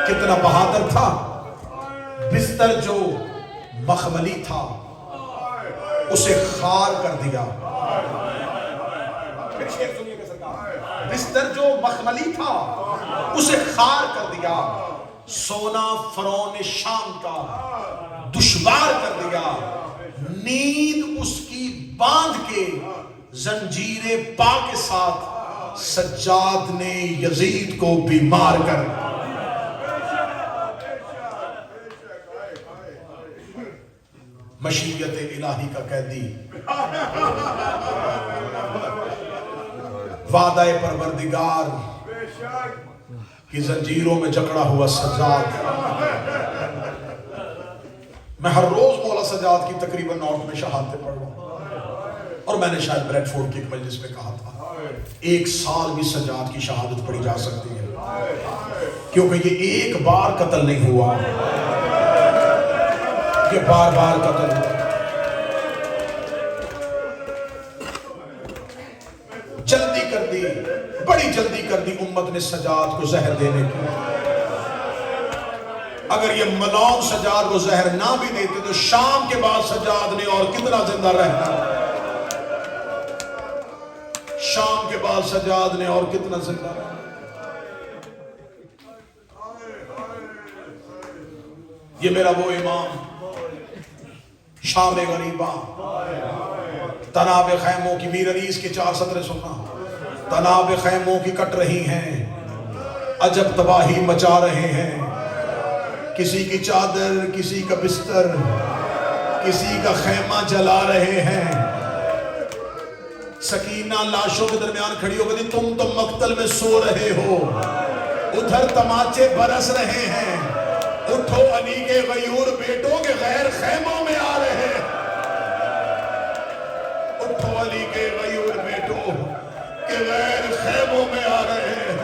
Speaker 1: کتنا بہادر تھا، بستر جو مخملی تھا اسے خار کر دیا، بستر جو مخملی تھا اسے خار کر دیا، سونا فرعون شام کا دشوار کر دیا، نیند اس کی باندھ کے زنجیر پا کے ساتھ سجاد نے یزید کو بیمار کر دیا۔ مشیت الہی کا قیدی، وعدہ پروردگار کی زنجیروں میں جکڑا ہوا سجاد۔ میں ہر روز مولا سجاد کی تقریباً نارتھ میں شہادتیں پڑھ رہا ہوں، اور میں نے شاید بریڈ فورڈ کی ایک مجلس میں کہا تھا 1 سال بھی سجاد کی شہادت پڑھی جا سکتی ہے، کیونکہ یہ ایک بار قتل نہیں ہوا، یہ بار بار قتل ہوا۔ جلدی کر دی، بڑی جلدی کر دی امت نے سجاد کو زہر دینے کی۔ اگر یہ ملعون سجاد کو زہر نہ بھی دیتے تو شام کے بعد سجاد نے اور کتنا زندہ رہنا، شام کے بعد سجاد نے اور کتنا زندہ رہنا۔ یہ میرا وہ امام، شام غریباں، تناب خیموں کی، میر انیس کی 4 سطریں سننا۔ تناب خیموں کی کٹ رہی ہیں، عجب تباہی مچا رہے ہیں، کسی کی چادر، کسی کا بستر، کسی کا خیمہ جلا رہے ہیں۔ سکینہ لاشوں کے درمیان کھڑی ہو گئی، تم تو مقتل میں سو رہے ہو، ادھر تماچے برس رہے ہیں، اٹھو علی کے غیور بیٹوں کے غیر خیموں میں آ رہے ہیں، اٹھو علی کے غیور بیٹوں کے غیر خیموں میں آ رہے ہیں۔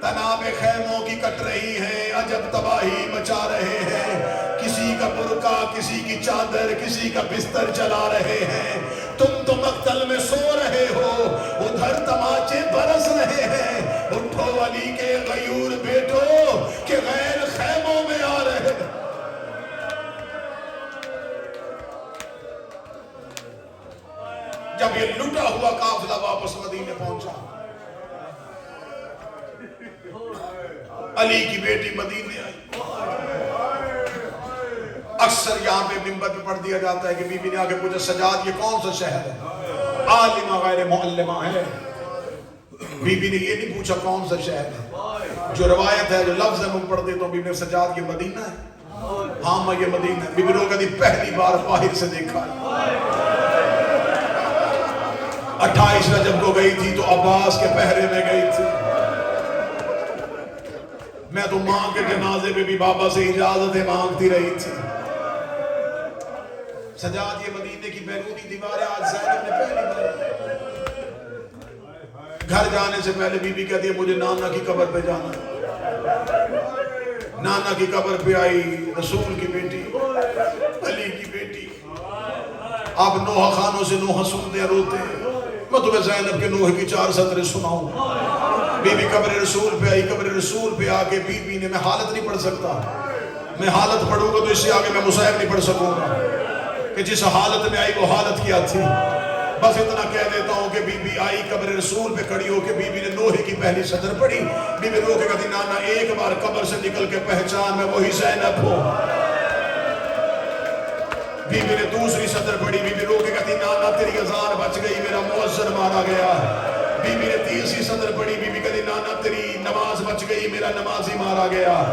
Speaker 1: تناب خیموں کی کٹ رہی ہیں، عجب تباہی مچا رہے ہیں، کسی کا برقع، کسی کی چادر، کسی کا بستر جلا رہے ہیں، تم تو مقتل میں سو رہے ہو، ادھر تماچے برس رہے ہیں، اٹھو علی کے غیور بیٹوں کے غیر خیموں میں آ رہے ہیں۔ جب یہ لٹا ہوا قافلہ واپس مدینے پہنچا، علی کی بیٹی مدینے آئی۔ اکثر یہاں پہ منبر پہ پڑھ دیا جاتا ہے کہ بی بی نے آگے پوچھا، سجاد یہ کون سا شہر ہے؟ عالمہ غیر معلمہ ہے۔ بی بی نے یہ نہیں پوچھا کون سا شہر ہے، جو روایت ہے، جو لفظ ہے میں پڑھ دیتا ہوں، بی بی نے سجاد یہ مدینہ ہے؟ ہاں میں یہ مدینہ ہے۔ بی بی نے کہا پہلی بار باہر سے دیکھا، 28 رجب کو گئی تھی تو عباس کے پہرے میں گئی تھی، میں تو ماں کے جنازے پہ بھی بابا سے اجازتیں مانگتی رہی تھی۔ سجاد یہ مدینے کی بیرونی دیواریں آج زینب نے پہلی بار، گھر جانے سے پہلے بی بی کہتی ہے مجھے نانا کی قبر پہ جانا ہے۔ نانا کی قبر پہ آئی، رسول کی بیٹی، علی کی بیٹی، آپ نوحہ خانوں سے نوحہ سنتے روتے، میں تمہیں زینب کے نوحہ کی 4 سطریں سناؤں۔ بی بی قبر رسول پہ آئی، قبر رسول پہ آگے بی بی نے، میں حالت نہیں پڑھ سکتا، میں حالت پڑھوں گا تو اس سے آگے میں مصحف نہیں پڑھ سکوں گا کہ جس حالت میں آئی وہ حالت کیا تھی۔ بس اتنا کہہ دیتا ہوں کہ بی بی آئی قبر رسول پہ کھڑی ہو کے بی بی نے نوحے کی پہلی سطر پڑھی، بی بی رو کے کہتی نانا ایک بار قبر سے نکل کے پہچان میں وہی زینب ہوں۔ بی بی نے دوسری سطر پڑھی، بی بی رو کے کہتی نانا تیری اذان بچ گئی، میرا مؤذن مارا گیا۔ بی بی نے تیسری سطر پڑھی، بی بی کہتی نانا تیری نماز بچ گئی، میرا نمازی مارا گیا۔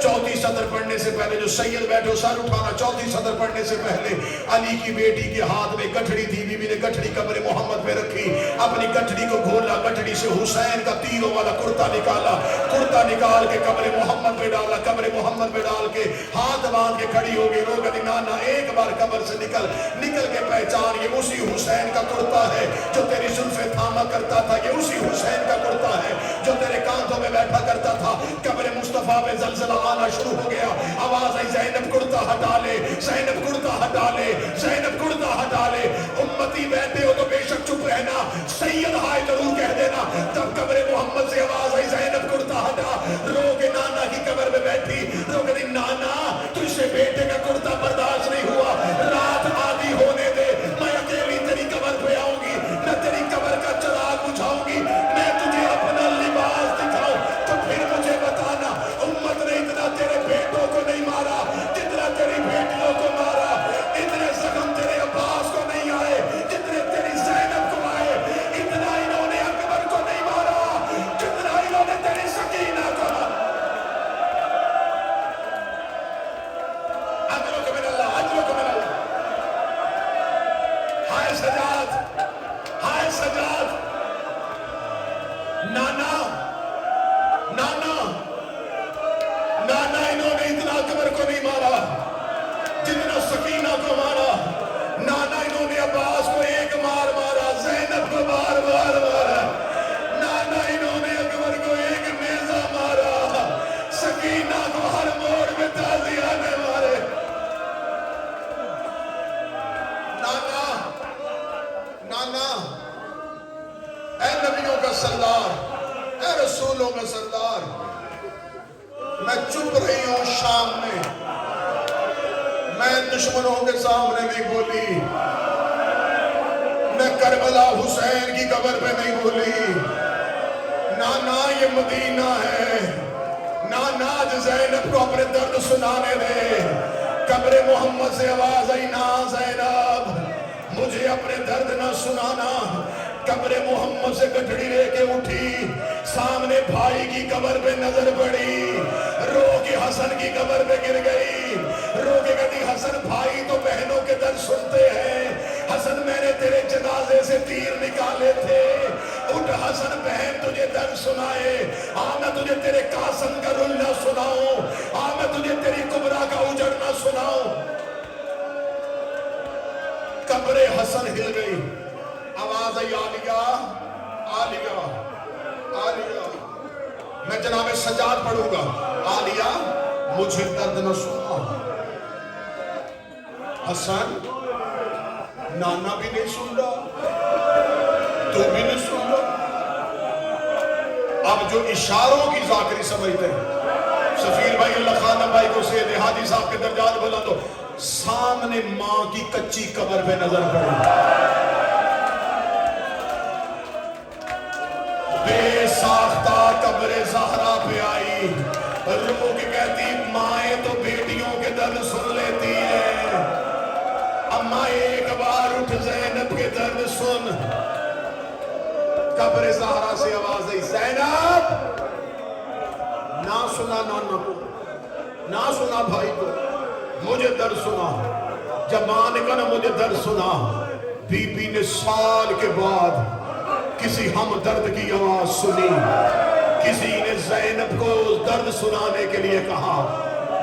Speaker 1: چوتھی سطر پڑھنے سے پہلے جو سید بیٹھو سر اٹھانا، چوتھی سطر پڑھنے سے پہلے علی کی بیٹی کے ہاتھ میں گٹھڑی تھی، بی بی نے گٹھڑی قبر محمد پہ رکھی، اپنی گٹھڑی کو کھولا، گٹھڑی سے حسین کا تیروں والا کرتا نکالا، کرتا نکال کے قبر محمد پہ ڈالا، قبر محمد پہ ڈال کے ہاتھ باندھ کے کھڑی ہو گئی، رو گئی نانا ایک بار قبر سے نکل کے پہچان یہ اسی حسین کا کرتا ہے جو تیری زلفیں تھاما کرتا تھا، یہ اسی حسین کا کرتا ہے جو تیرے کاندھوں میں بیٹھا کرتا تھا۔ قبر مصطفیٰ پہ زلزلہ آنا شروع ہو گیا، آواز آئی زینب کرتا ہٹا لے، زینب کرتا ہٹا لے، زینب کرتا ہٹا لے، امتی بیٹھے ہو تو بے شک چپ رہنا، سید ہائے ضرور کہہ دینا۔ تب قبر محمد سے آواز آئی زینب کرتا ہٹا، رو کے نانا کی قبر میں بیٹھی، رو کے نانا تجھ سے بیٹے کا کرتا برداشت نہیں ہوا، رات آدھی ہونے دے، میں اکیلی تیری قبر پہ آؤں گی، میں تیری قبر کا چراغ بجھاؤں گی، میں تجھے اپنا لباس دکھاؤں تو پھر مجھے بتانا امت نے اتنا تیرے بیٹوں کو نہیں مارا جتنا تیری بیٹیوں کو مارا، اتنے زخم تیرے عباس کو نہیں آئے جتنے تیری زینب کو آئے، اتنا انہوں نے اکبر کو نہیں مارا جتنا انہوں نے تیری سکینہ کو مارا۔ اجرک من اللہ، اجرک من اللہ۔ ہائے سجاد، ہائے سجاد، نانا نانا نانا انہوں نے اتنا اکبر کو نہیں مارا جتنا سکینہ کو مارا، نانا انہوں نے عباس کو ایک مار مارا، زینب کو بار بار مارا، نانا انہوں نے اکبر کو ایک میزہ مارا، سکینہ کو ہر موڑ میں تازیانے مارے۔ نانا نانا اے نبیوں کا سردار، اے رسولوں کا سردار، میں چپ رہی ہوں شام میں، میں دشمنوں کے سامنے نہیں بولی، میں کربلا حسین کی قبر پہ نہیں بولی، نانا یہ مدینہ ہے، نانا زینب کو اپنے درد سنانے دے۔ قبر محمد سے آواز آئی، نا زینب مجھے اپنے درد نہ سنانا۔ قبر محمد سے گٹھڑی لے کے اٹھی، سامنے بھائی کی قبر پہ نظر پڑی، رو کے حسن کی قبر پہ گر گئی، رو کے کہتی حسن بھائی تو بہنوں کے درد سنتے ہیں، حسن میں نے تیرے جنازے سے تیر نکالے تھے، اٹھ حسن بہن تجھے درد سنائے، میں تجھے تیرے قاسم کا رلنا سناؤں، میں تجھے تیری کبرا کا اجڑنا سناؤں۔ قبر حسن ہل گئی، آواز آئی عالیہ عالیہ عالیہ۔ میں جناب سجاد پڑھوں گا، عالیہ مجھے درد نہ سنا۔ حسن نانا بھی نہیں سن رہا، تو بھی نہیں سن رہا۔ اب جو اشاروں کی ذاکری سمجھتے ہیں، سفیر بھائی اللہ خانہ بھائی کو سید حاجی صاحب کے درجات بولا تو سامنے ماں کی کچی قبر پہ نظر پڑی، بے ساختہ قبر زہرا پہ آئی، رو کے کہتی مائیں تو بیٹیوں کے درد سن لیتی ہیں، اماں ایک بار اٹھ زینب کے درد سن۔ قبر زہرا سے آواز آئی، زینب نہ سنا نانا کو، نہ سنا بھائی کو، مجھے درد سنا۔ جب ماں نے کہا نا مجھے درد سنا، بی بی نے سال کے بعد کسی ہم درد کی آواز سنی، کسی نے زینب کو درد سنانے کے لیے کہا۔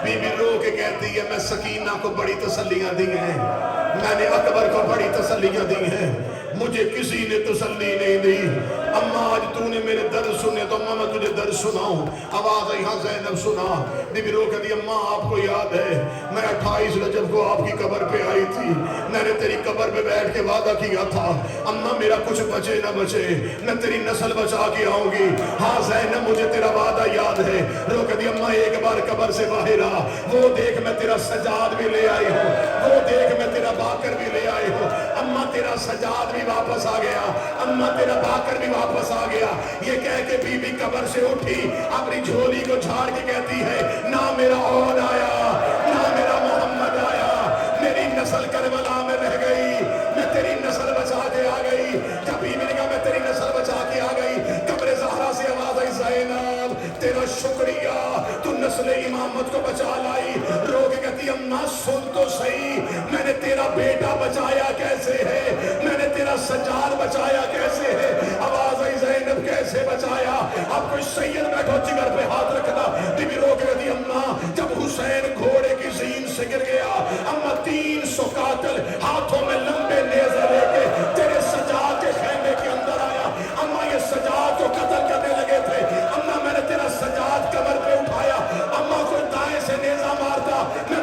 Speaker 1: بی بی رو کے کہتی ہے میں سکینہ کو بڑی تسلیاں دی ہیں، میں نے اکبر کو بڑی تسلیاں دی ہیں، مجھے کسی نے تسلی نہیں دی۔ اماں آج تو نے میرے درد سنے تو اماں میں تجھے درد سناؤں۔ آواز آئی ہاں زینب سنا۔ بی بی رو کہتی اماں آپ کو یاد ہے میں 28 رجب کو آپ کی قبر پہ آئی تھی، میں نے تیری قبر پہ بیٹھ کے وعدہ کیا تھا اماں میرا کچھ بچے نہ بچے میں تیری نسل بچا کے آؤں گی۔ ہاں زینب مجھے تیرا وعدہ یاد ہے۔ رو کہتی اماں ایک بار قبر سے باہر آ، وہ دیکھ میں تیرا سجاد بھی لے آئی ہوں، وہ دیکھ میں تیرا باکر بھی لے آئی ہوں۔ اماں تیرا سجاد بھی واپس آ گیا، اماں تیرا باکر بھی واپس آ گیا۔ یہ کہہ کے بی بی قبر سے اٹھی، اپنی جھولی کو جھاڑ کے کہتی ہے نہ میرا اون آیا، نہ میرا محمد آیا، میری نسل کربلا میں رہ گئی، میں تیری نسل بچا کے آ گئی۔ جب بی بی نے کہا میں تیری نسل بچا کے آ گئی، قبر زہرا سے آواز آئی زینب تیرا شکریہ تو نسل امامت کو بچا لائی۔ رو کے کہتی اماں سن تو صحیح میں نے تیرا بیٹا بچایا کیسے ہے، میں نے تیرا سجاد بچایا کیسے ہے۔ آواز آئی زینب کیسے بچایا؟ اب کوئی سید بیٹھو جگر پہ ہاتھ رکھنا۔ بی بی رو کے کہتی اماں جب حسین گھوڑے کی زین سے گر گیا، اماں 300 قاتل ہاتھوں میں لمبے نیزے لے کے تیرے سجاد کے خیمے کے اندر آیا۔ اماں یہ سجاد کو قتل کرنے لگے تھے، اماں میں نے تیرا سجاد قبر پہ اٹھایا، اماں کوئی دائیں سے نیزہ مارتا میں